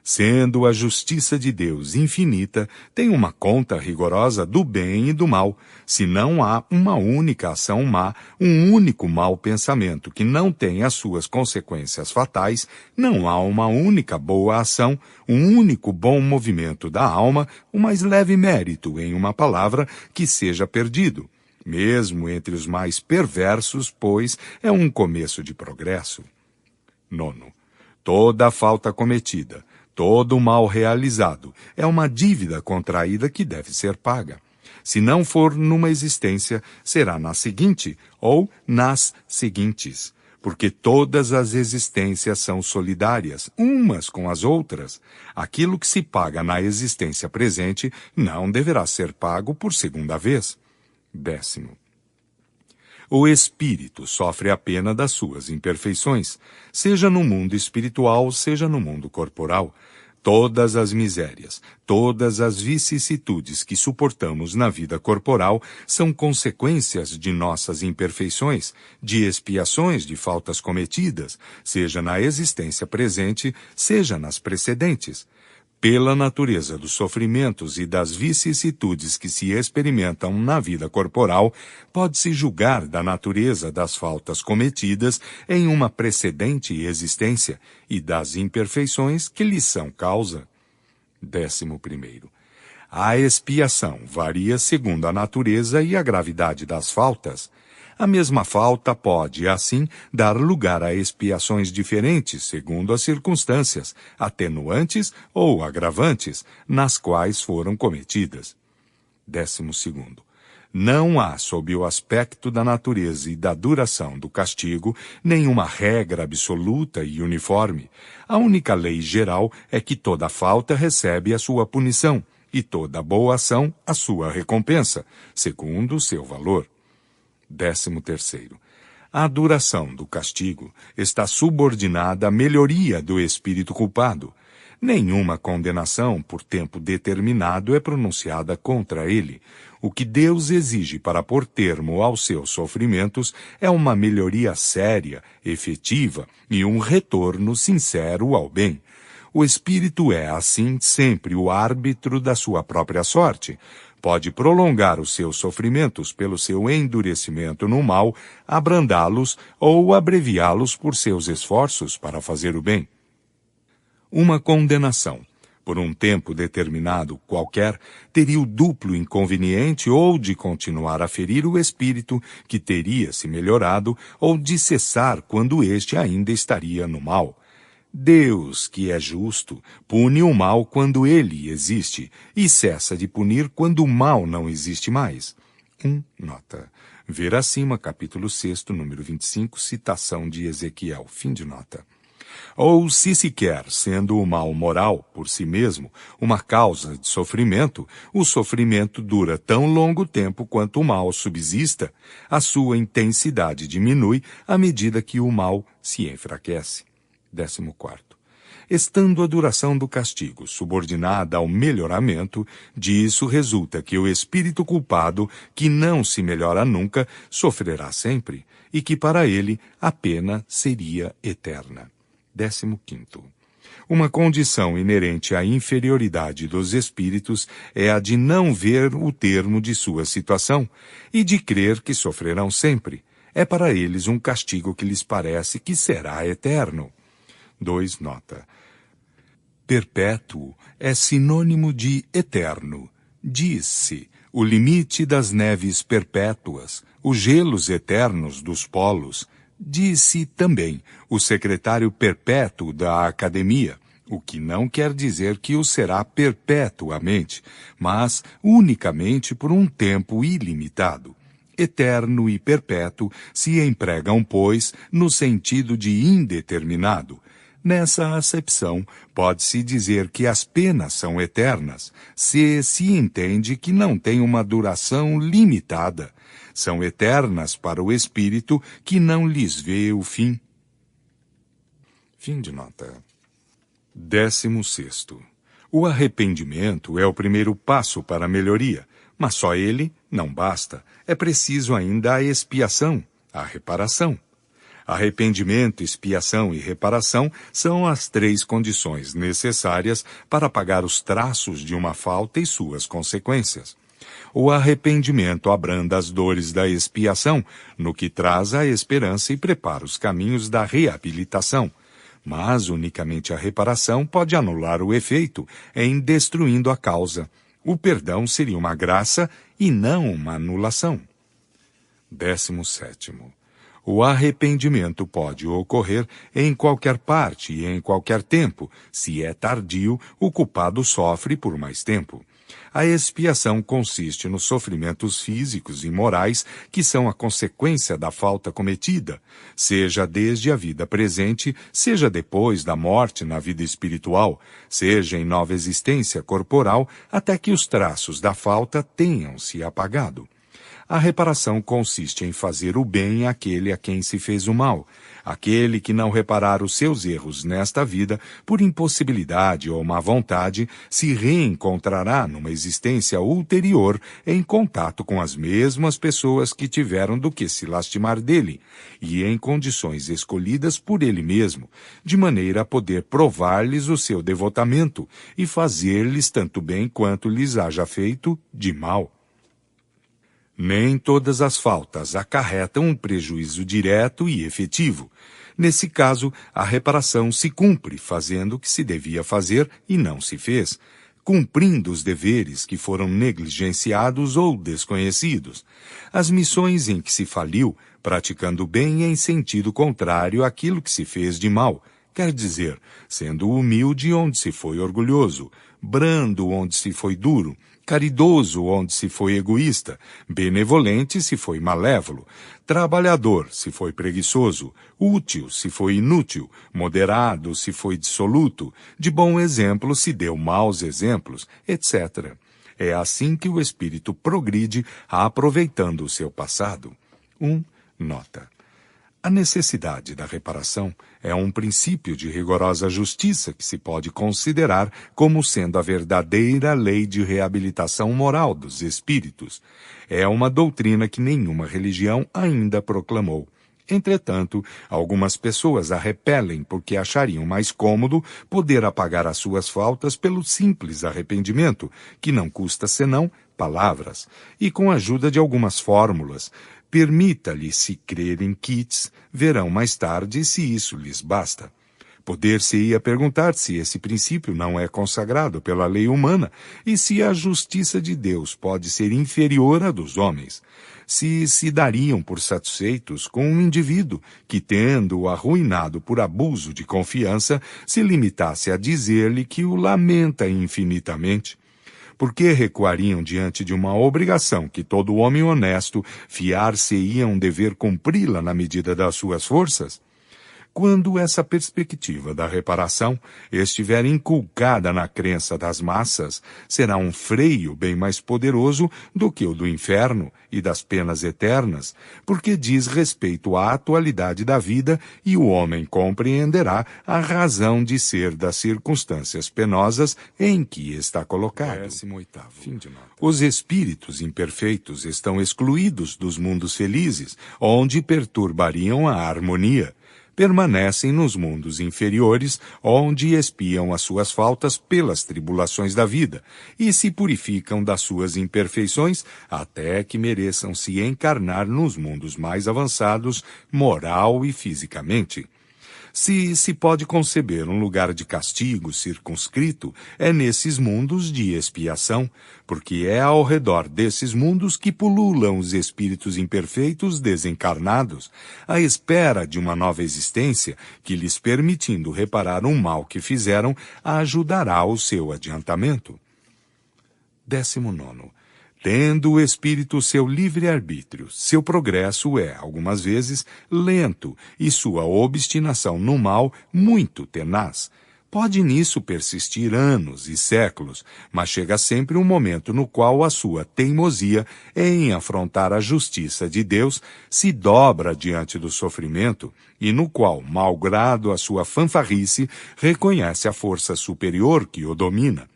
[SPEAKER 1] Sendo a justiça de Deus infinita, tem uma conta rigorosa do bem e do mal. Se não há uma única ação má, um único mau pensamento que não tem as suas consequências fatais, não há uma única boa ação, um único bom movimento da alma, o mais leve mérito, em uma palavra, que seja perdido. Mesmo entre os mais perversos, pois, é um começo de progresso. 9. Toda falta cometida, todo mal realizado, é uma dívida contraída que deve ser paga. Se não for numa existência, será na seguinte ou nas seguintes, porque todas as existências são solidárias, umas com as outras. Aquilo que se paga na existência presente não deverá ser pago por segunda vez. 10º. O espírito sofre a pena das suas imperfeições, seja no mundo espiritual, seja no mundo corporal. Todas as misérias, todas as vicissitudes que suportamos na vida corporal são consequências de nossas imperfeições, de expiações de faltas cometidas, seja na existência presente, seja nas precedentes. Pela natureza dos sofrimentos e das vicissitudes que se experimentam na vida corporal, pode-se julgar da natureza das faltas cometidas em uma precedente existência e das imperfeições que lhes são causa. 11º. A expiação varia segundo a natureza e a gravidade das faltas. A mesma falta pode, assim, dar lugar a expiações diferentes segundo as circunstâncias, atenuantes ou agravantes, nas quais foram cometidas. 12º. Não há, sob o aspecto da natureza e da duração do castigo, nenhuma regra absoluta e uniforme. A única lei geral é que toda falta recebe a sua punição, e toda boa ação a sua recompensa, segundo o seu valor. 13º. A duração do castigo está subordinada à melhoria do espírito culpado. Nenhuma condenação por tempo determinado é pronunciada contra ele. O que Deus exige para pôr termo aos seus sofrimentos é uma melhoria séria, efetiva e um retorno sincero ao bem. O espírito é, assim, sempre o árbitro da sua própria sorte. Pode prolongar os seus sofrimentos pelo seu endurecimento no mal, abrandá-los ou abreviá-los por seus esforços para fazer o bem. Uma condenação, por um tempo determinado qualquer, teria o duplo inconveniente ou de continuar a ferir o espírito, que teria se melhorado, ou de cessar quando este ainda estaria no mal. Deus, que é justo, pune o mal quando ele existe, e cessa de punir quando o mal não existe mais. Nota. Ver acima, capítulo 6, número 25, citação de Ezequiel. Fim de nota. Ou, se quer, sendo o mal moral, por si mesmo, uma causa de sofrimento, o sofrimento dura tão longo tempo quanto o mal subsista, a sua intensidade diminui à medida que o mal se enfraquece. 14º. Estando a duração do castigo subordinada ao melhoramento, disso resulta que o espírito culpado, que não se melhora nunca, sofrerá sempre, e que para ele a pena seria eterna. 15º. Uma condição inerente à inferioridade dos espíritos é a de não ver o termo de sua situação e de crer que sofrerão sempre. É para eles um castigo que lhes parece que será eterno. 2. Nota. Perpétuo é sinônimo de eterno. Diz-se o limite das neves perpétuas, os gelos eternos dos polos. Diz-se também o secretário perpétuo da academia, o que não quer dizer que o será perpetuamente, mas unicamente por um tempo ilimitado. Eterno e perpétuo se empregam, pois, no sentido de indeterminado. Nessa acepção, pode-se dizer que as penas são eternas, se entende que não têm uma duração limitada. São eternas para o espírito que não lhes vê o fim. Fim de nota. 16º. O arrependimento é o primeiro passo para a melhoria, mas só ele não basta. É preciso ainda a expiação, a reparação. Arrependimento, expiação e reparação são as 3 condições necessárias para apagar os traços de uma falta e suas consequências. O arrependimento abranda as dores da expiação, no que traz a esperança e prepara os caminhos da reabilitação. Mas unicamente a reparação pode anular o efeito, em destruindo a causa. O perdão seria uma graça e não uma anulação. 17º. O arrependimento pode ocorrer em qualquer parte e em qualquer tempo. Se é tardio, o culpado sofre por mais tempo. A expiação consiste nos sofrimentos físicos e morais que são a consequência da falta cometida, seja desde a vida presente, seja depois da morte na vida espiritual, seja em nova existência corporal, até que os traços da falta tenham se apagado. A reparação consiste em fazer o bem àquele a quem se fez o mal. Aquele que não reparar os seus erros nesta vida, por impossibilidade ou má vontade, se reencontrará numa existência ulterior em contato com as mesmas pessoas que tiveram do que se lastimar dele, e em condições escolhidas por ele mesmo, de maneira a poder provar-lhes o seu devotamento e fazer-lhes tanto bem quanto lhes haja feito de mal. Nem todas as faltas acarretam um prejuízo direto e efetivo. Nesse caso, a reparação se cumpre, fazendo o que se devia fazer e não se fez, cumprindo os deveres que foram negligenciados ou desconhecidos. As missões em que se faliu, praticando o bem em sentido contrário àquilo que se fez de mal, quer dizer, sendo humilde onde se foi orgulhoso, brando onde se foi duro, caridoso onde se foi egoísta, benevolente se foi malévolo, trabalhador se foi preguiçoso, útil se foi inútil, moderado se foi dissoluto, de bom exemplo se deu maus exemplos, etc. É assim que o espírito progride, aproveitando o seu passado. Nota. A necessidade da reparação é um princípio de rigorosa justiça que se pode considerar como sendo a verdadeira lei de reabilitação moral dos espíritos. É uma doutrina que nenhuma religião ainda proclamou. Entretanto, algumas pessoas a repelem porque achariam mais cômodo poder apagar as suas faltas pelo simples arrependimento, que não custa senão palavras, e com a ajuda de algumas fórmulas. Permita-lhe se crer em Keats, verão mais tarde se isso lhes basta. Poder-se-ia perguntar se esse princípio não é consagrado pela lei humana e se a justiça de Deus pode ser inferior à dos homens. Se dariam por satisfeitos com um indivíduo que, tendo-o arruinado por abuso de confiança, se limitasse a dizer-lhe que o lamenta infinitamente. Por que recuariam diante de uma obrigação que todo homem honesto fiar-se-ia um dever cumpri-la na medida das suas forças? Quando essa perspectiva da reparação estiver inculcada na crença das massas, será um freio bem mais poderoso do que o do inferno e das penas eternas, porque diz respeito à atualidade da vida e o homem compreenderá a razão de ser das circunstâncias penosas em que está colocado. 18º. Os espíritos imperfeitos estão excluídos dos mundos felizes, onde perturbariam a harmonia. Permanecem nos mundos inferiores, onde expiam as suas faltas pelas tribulações da vida, e se purificam das suas imperfeições até que mereçam se encarnar nos mundos mais avançados, moral e fisicamente. Se pode conceber um lugar de castigo circunscrito, é nesses mundos de expiação, porque é ao redor desses mundos que pululam os espíritos imperfeitos desencarnados, à espera de uma nova existência que, lhes permitindo reparar um mal que fizeram, ajudará ao seu adiantamento. 19º. Tendo o espírito seu livre-arbítrio, seu progresso é, algumas vezes, lento e sua obstinação no mal muito tenaz. Pode nisso persistir anos e séculos, mas chega sempre um momento no qual a sua teimosia em afrontar a justiça de Deus se dobra diante do sofrimento e no qual, malgrado a sua fanfarrice, reconhece a força superior que o domina.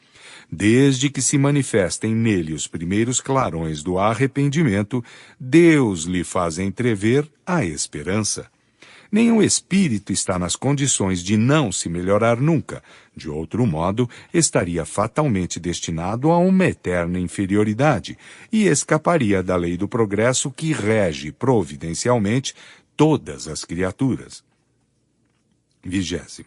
[SPEAKER 1] Desde que se manifestem nele os primeiros clarões do arrependimento, Deus lhe faz entrever a esperança. Nenhum espírito está nas condições de não se melhorar nunca. De outro modo, estaria fatalmente destinado a uma eterna inferioridade e escaparia da lei do progresso que rege providencialmente todas as criaturas. 20.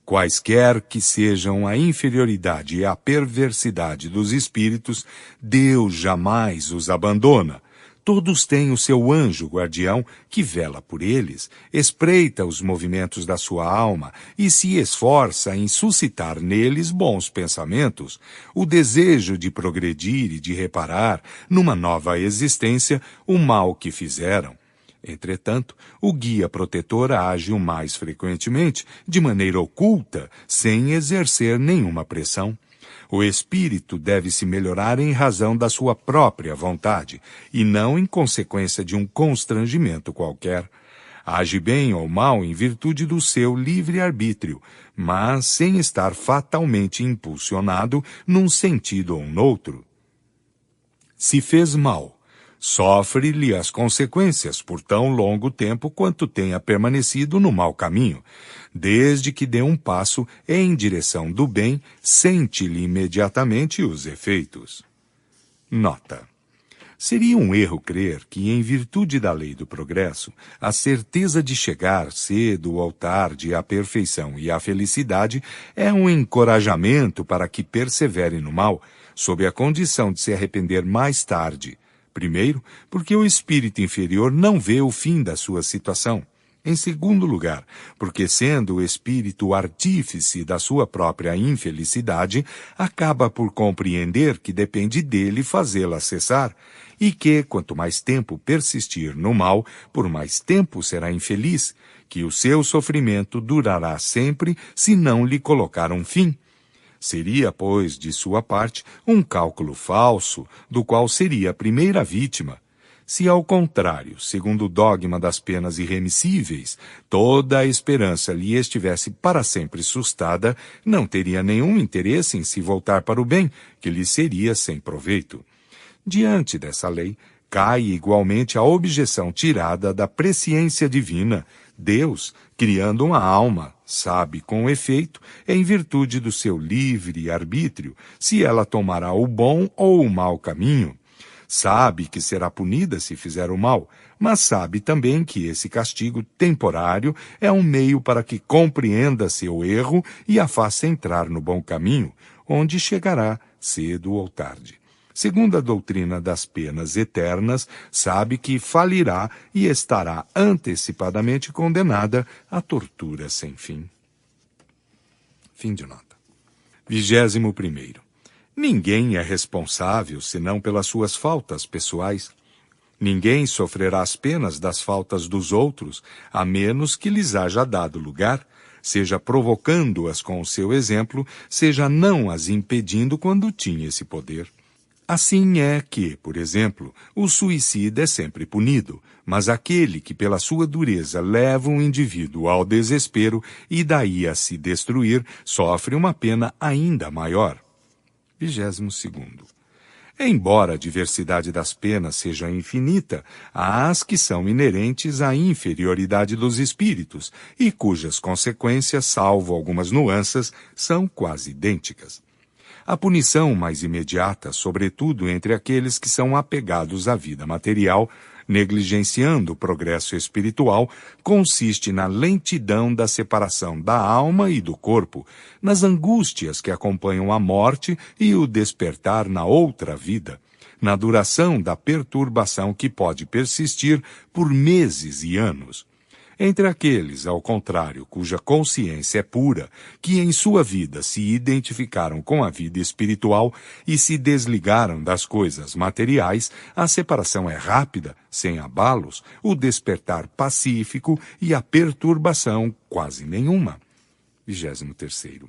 [SPEAKER 1] Quaisquer que sejam a inferioridade e a perversidade dos espíritos, Deus jamais os abandona. Todos têm o seu anjo guardião que vela por eles, espreita os movimentos da sua alma e se esforça em suscitar neles bons pensamentos, o desejo de progredir e de reparar, numa nova existência, o mal que fizeram. Entretanto, o guia protetor age o mais frequentemente, de maneira oculta, sem exercer nenhuma pressão. O espírito deve se melhorar em razão da sua própria vontade, e não em consequência de um constrangimento qualquer. Age bem ou mal em virtude do seu livre-arbítrio, mas sem estar fatalmente impulsionado num sentido ou noutro. Se fez mal, sofre-lhe as consequências por tão longo tempo quanto tenha permanecido no mau caminho. Desde que dê um passo em direção do bem, sente-lhe imediatamente os efeitos. Nota. Seria um erro crer que, em virtude da lei do progresso, a certeza de chegar cedo ou tarde à perfeição e à felicidade é um encorajamento para que persevere no mal, sob a condição de se arrepender mais tarde. Primeiro, porque o espírito inferior não vê o fim da sua situação. Em segundo lugar, porque sendo o espírito artífice da sua própria infelicidade, acaba por compreender que depende dele fazê-la cessar, e que, quanto mais tempo persistir no mal, por mais tempo será infeliz, que o seu sofrimento durará sempre se não lhe colocar um fim. Seria, pois, de sua parte, um cálculo falso, do qual seria a primeira vítima. Se, ao contrário, segundo o dogma das penas irremissíveis, toda a esperança lhe estivesse para sempre sustada, não teria nenhum interesse em se voltar para o bem, que lhe seria sem proveito. Diante dessa lei, cai igualmente a objeção tirada da presciência divina. Deus, criando uma alma, sabe com efeito, em virtude do seu livre arbítrio, se ela tomará o bom ou o mau caminho. Sabe que será punida se fizer o mal, mas sabe também que esse castigo temporário é um meio para que compreenda seu erro e a faça entrar no bom caminho, onde chegará cedo ou tarde. Segundo a doutrina das penas eternas, sabe que falirá e estará antecipadamente condenada à tortura sem fim. Fim de nota. 21º. Ninguém é responsável senão pelas suas faltas pessoais. Ninguém sofrerá as penas das faltas dos outros, a menos que lhes haja dado lugar, seja provocando-as com o seu exemplo, seja não as impedindo quando tinha esse poder. Assim é que, por exemplo, o suicida é sempre punido, mas aquele que pela sua dureza leva um indivíduo ao desespero e daí a se destruir, sofre uma pena ainda maior. 22º. Embora a diversidade das penas seja infinita, há as que são inerentes à inferioridade dos espíritos e cujas consequências, salvo algumas nuances, são quase idênticas. A punição mais imediata, sobretudo entre aqueles que são apegados à vida material, negligenciando o progresso espiritual, consiste na lentidão da separação da alma e do corpo, nas angústias que acompanham a morte e o despertar na outra vida, na duração da perturbação que pode persistir por meses e anos. Entre aqueles, ao contrário, cuja consciência é pura, que em sua vida se identificaram com a vida espiritual e se desligaram das coisas materiais, a separação é rápida, sem abalos, o despertar pacífico e a perturbação quase nenhuma. 23º.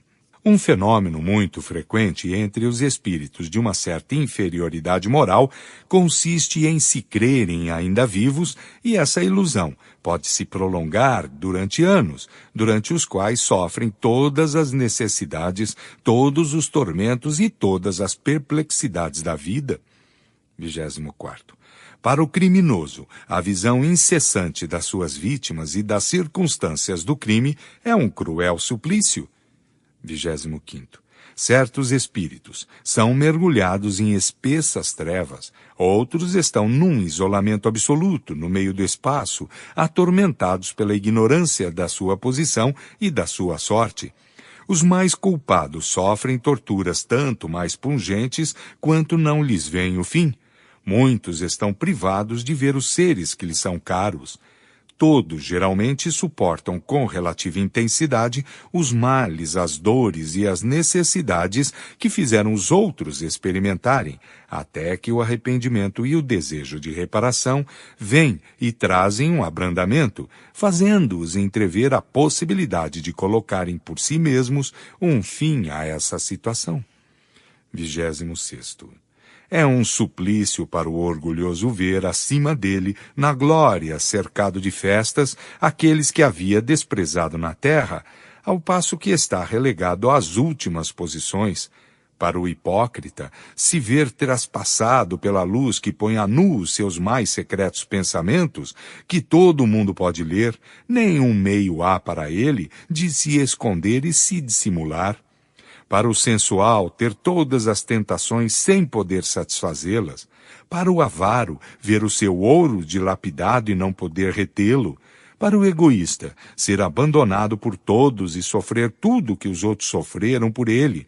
[SPEAKER 1] Um fenômeno muito frequente entre os espíritos de uma certa inferioridade moral consiste em se crerem ainda vivos, e essa ilusão pode se prolongar durante anos, durante os quais sofrem todas as necessidades, todos os tormentos e todas as perplexidades da vida. 24º. Para o criminoso, a visão incessante das suas vítimas e das circunstâncias do crime é um cruel suplício. 25º. Certos espíritos são mergulhados em espessas trevas, outros estão num isolamento absoluto no meio do espaço, atormentados pela ignorância da sua posição e da sua sorte. Os mais culpados sofrem torturas tanto mais pungentes quanto não lhes vem o fim. Muitos estão privados de ver os seres que lhes são caros. Todos geralmente suportam com relativa intensidade os males, as dores e as necessidades que fizeram os outros experimentarem, até que o arrependimento e o desejo de reparação vêm e trazem um abrandamento, fazendo-os entrever a possibilidade de colocarem por si mesmos um fim a essa situação. 26º. É um suplício para o orgulhoso ver acima dele, na glória, cercado de festas, aqueles que havia desprezado na terra, ao passo que está relegado às últimas posições. Para o hipócrita, se ver traspassado pela luz que põe a nu os seus mais secretos pensamentos, que todo mundo pode ler, nenhum meio há para ele de se esconder e se dissimular. Para o sensual, ter todas as tentações sem poder satisfazê-las. Para o avaro, ver o seu ouro dilapidado e não poder retê-lo. Para o egoísta, ser abandonado por todos e sofrer tudo que os outros sofreram por ele.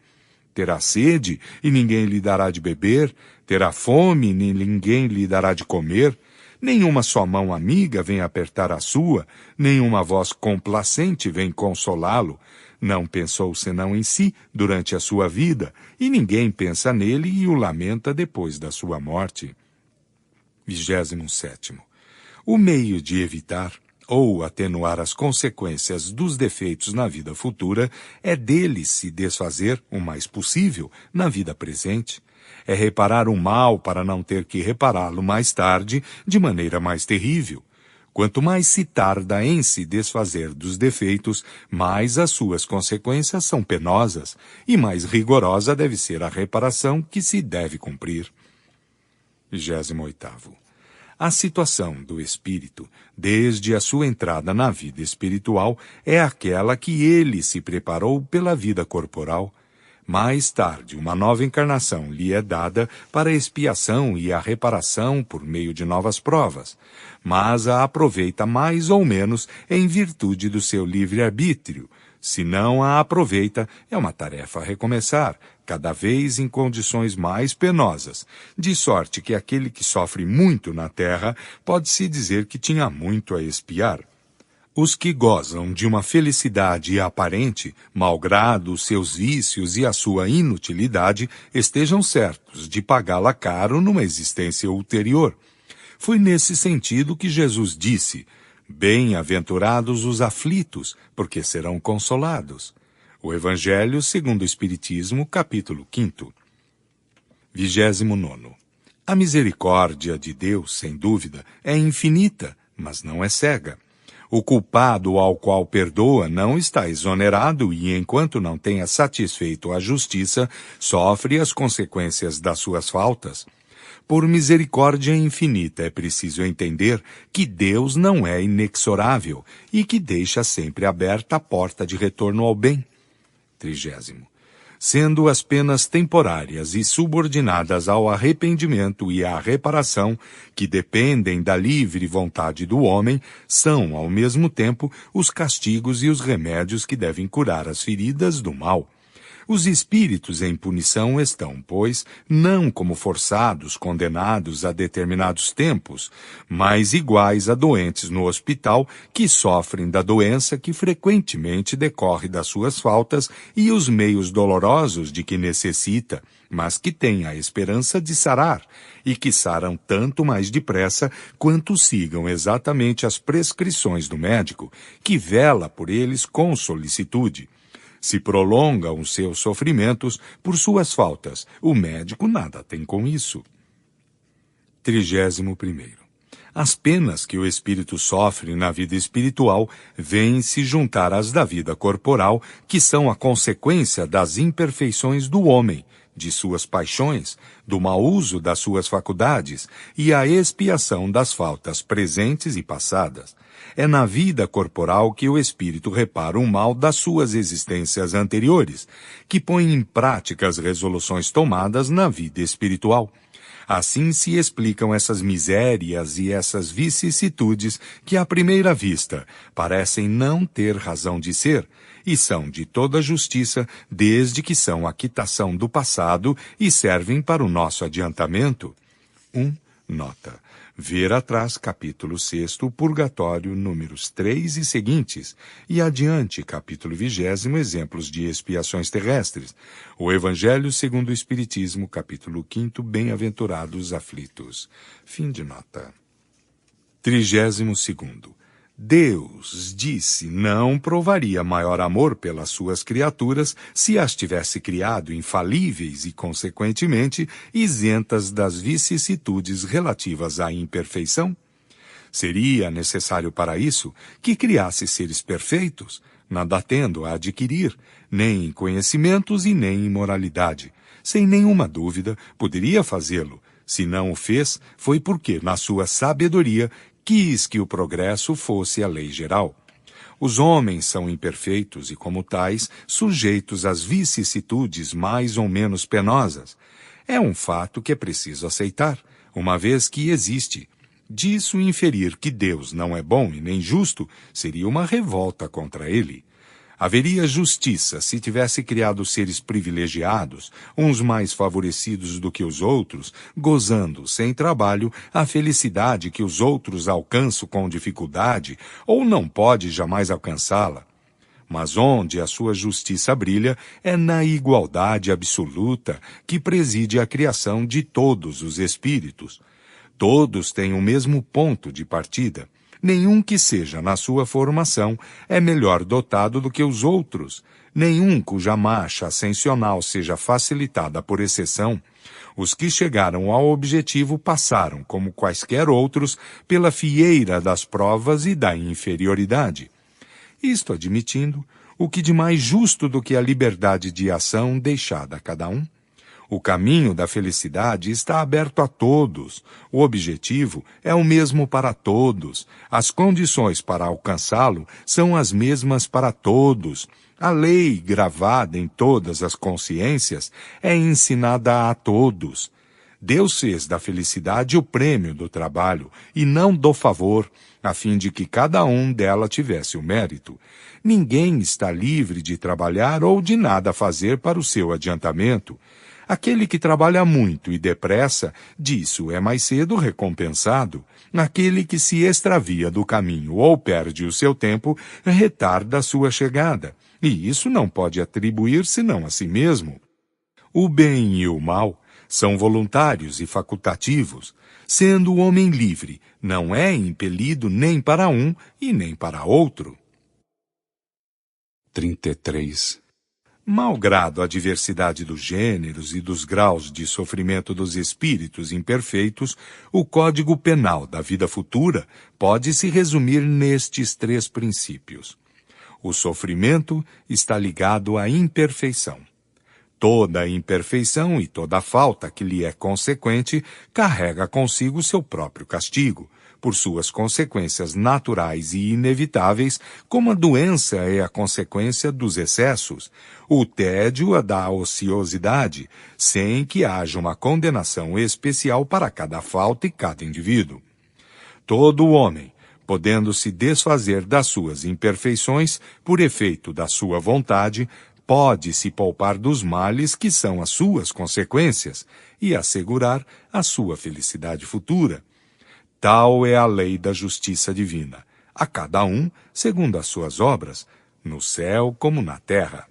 [SPEAKER 1] Terá sede e ninguém lhe dará de beber. Terá fome e ninguém lhe dará de comer. Nenhuma só mão amiga vem apertar a sua, nenhuma voz complacente vem consolá-lo. Não pensou senão em si durante a sua vida, e ninguém pensa nele e o lamenta depois da sua morte. 27º. O meio de evitar ou atenuar as consequências dos defeitos na vida futura é deles se desfazer o mais possível na vida presente. É reparar o mal para não ter que repará-lo mais tarde de maneira mais terrível. Quanto mais se tarda em se desfazer dos defeitos, mais as suas consequências são penosas, e mais rigorosa deve ser a reparação que se deve cumprir. 28º. A situação do espírito, desde a sua entrada na vida espiritual, é aquela que ele se preparou pela vida corporal. Mais tarde, uma nova encarnação lhe é dada para a expiação e a reparação por meio de novas provas, mas a aproveita mais ou menos em virtude do seu livre-arbítrio. Se não a aproveita, é uma tarefa a recomeçar, cada vez em condições mais penosas, de sorte que aquele que sofre muito na terra pode-se dizer que tinha muito a expiar. Os que gozam de uma felicidade aparente, malgrado os seus vícios e a sua inutilidade, estejam certos de pagá-la caro numa existência ulterior. Foi nesse sentido que Jesus disse: bem-aventurados os aflitos, porque serão consolados. O Evangelho segundo o Espiritismo, capítulo 5. 29º. A misericórdia de Deus, sem dúvida, é infinita, mas não é cega. O culpado ao qual perdoa não está exonerado e, enquanto não tenha satisfeito a justiça, sofre as consequências das suas faltas. Por misericórdia infinita é preciso entender que Deus não é inexorável e que deixa sempre aberta a porta de retorno ao bem. 30º. Sendo as penas temporárias e subordinadas ao arrependimento e à reparação, que dependem da livre vontade do homem, são, ao mesmo tempo, os castigos e os remédios que devem curar as feridas do mal. Os espíritos em punição estão, pois, não como forçados, condenados a determinados tempos, mas iguais a doentes no hospital que sofrem da doença que frequentemente decorre das suas faltas e os meios dolorosos de que necessita, mas que têm a esperança de sarar, e que saram tanto mais depressa quanto sigam exatamente as prescrições do médico, que vela por eles com solicitude. Se prolongam os seus sofrimentos por suas faltas, o médico nada tem com isso. 31º. As penas que o espírito sofre na vida espiritual vêm se juntar às da vida corporal, que são a consequência das imperfeições do homem, de suas paixões, do mau uso das suas faculdades e a expiação das faltas presentes e passadas. É na vida corporal que o espírito repara o mal das suas existências anteriores, que põe em prática as resoluções tomadas na vida espiritual. Assim se explicam essas misérias e essas vicissitudes que, à primeira vista, parecem não ter razão de ser, e são de toda justiça, desde que são a quitação do passado e servem para o nosso adiantamento. Nota. Ver atrás, capítulo 6, Purgatório, números 3 e seguintes, e adiante, capítulo 20, exemplos de expiações terrestres. O Evangelho segundo o Espiritismo, capítulo 5, Bem-aventurados aflitos. Fim de nota. 32º. Deus, disse, não provaria maior amor pelas suas criaturas se as tivesse criado infalíveis e, consequentemente, isentas das vicissitudes relativas à imperfeição? Seria necessário para isso que criasse seres perfeitos, nada tendo a adquirir, nem em conhecimentos e nem em moralidade. Sem nenhuma dúvida, poderia fazê-lo. Se não o fez, foi porque, na sua sabedoria, quis que o progresso fosse a lei geral. Os homens são imperfeitos e, como tais, sujeitos às vicissitudes mais ou menos penosas. É um fato que é preciso aceitar, uma vez que existe. Disso inferir que Deus não é bom e nem justo seria uma revolta contra ele. Haveria justiça se tivesse criado seres privilegiados, uns mais favorecidos do que os outros, gozando, sem trabalho, a felicidade que os outros alcançam com dificuldade, ou não pode jamais alcançá-la. Mas onde a sua justiça brilha é na igualdade absoluta que preside a criação de todos os espíritos. Todos têm o mesmo ponto de partida. Nenhum que seja na sua formação é melhor dotado do que os outros. Nenhum cuja marcha ascensional seja facilitada por exceção. Os que chegaram ao objetivo passaram, como quaisquer outros, pela fieira das provas e da inferioridade. Isto admitindo, o que de mais justo do que a liberdade de ação deixada a cada um? O caminho da felicidade está aberto a todos. O objetivo é o mesmo para todos. As condições para alcançá-lo são as mesmas para todos. A lei, gravada em todas as consciências, é ensinada a todos. Deus fez da felicidade o prêmio do trabalho e não do favor, a fim de que cada um dela tivesse o mérito. Ninguém está livre de trabalhar ou de nada fazer para o seu adiantamento. Aquele que trabalha muito e depressa, disso é mais cedo recompensado. Aquele que se extravia do caminho ou perde o seu tempo, retarda a sua chegada. E isso não pode atribuir senão a si mesmo. O bem e o mal são voluntários e facultativos. Sendo o homem livre, não é impelido nem para um e nem para outro. 33. Malgrado a diversidade dos gêneros e dos graus de sofrimento dos espíritos imperfeitos, o Código Penal da vida futura pode se resumir nestes 3 princípios. O sofrimento está ligado à imperfeição. Toda imperfeição e toda falta que lhe é consequente carrega consigo seu próprio castigo, por suas consequências naturais e inevitáveis, como a doença é a consequência dos excessos, o tédio a da ociosidade, sem que haja uma condenação especial para cada falta e cada indivíduo. Todo homem, podendo se desfazer das suas imperfeições por efeito da sua vontade, pode se poupar dos males que são as suas consequências e assegurar a sua felicidade futura. Tal é a lei da justiça divina, a cada um segundo as suas obras, no céu como na terra.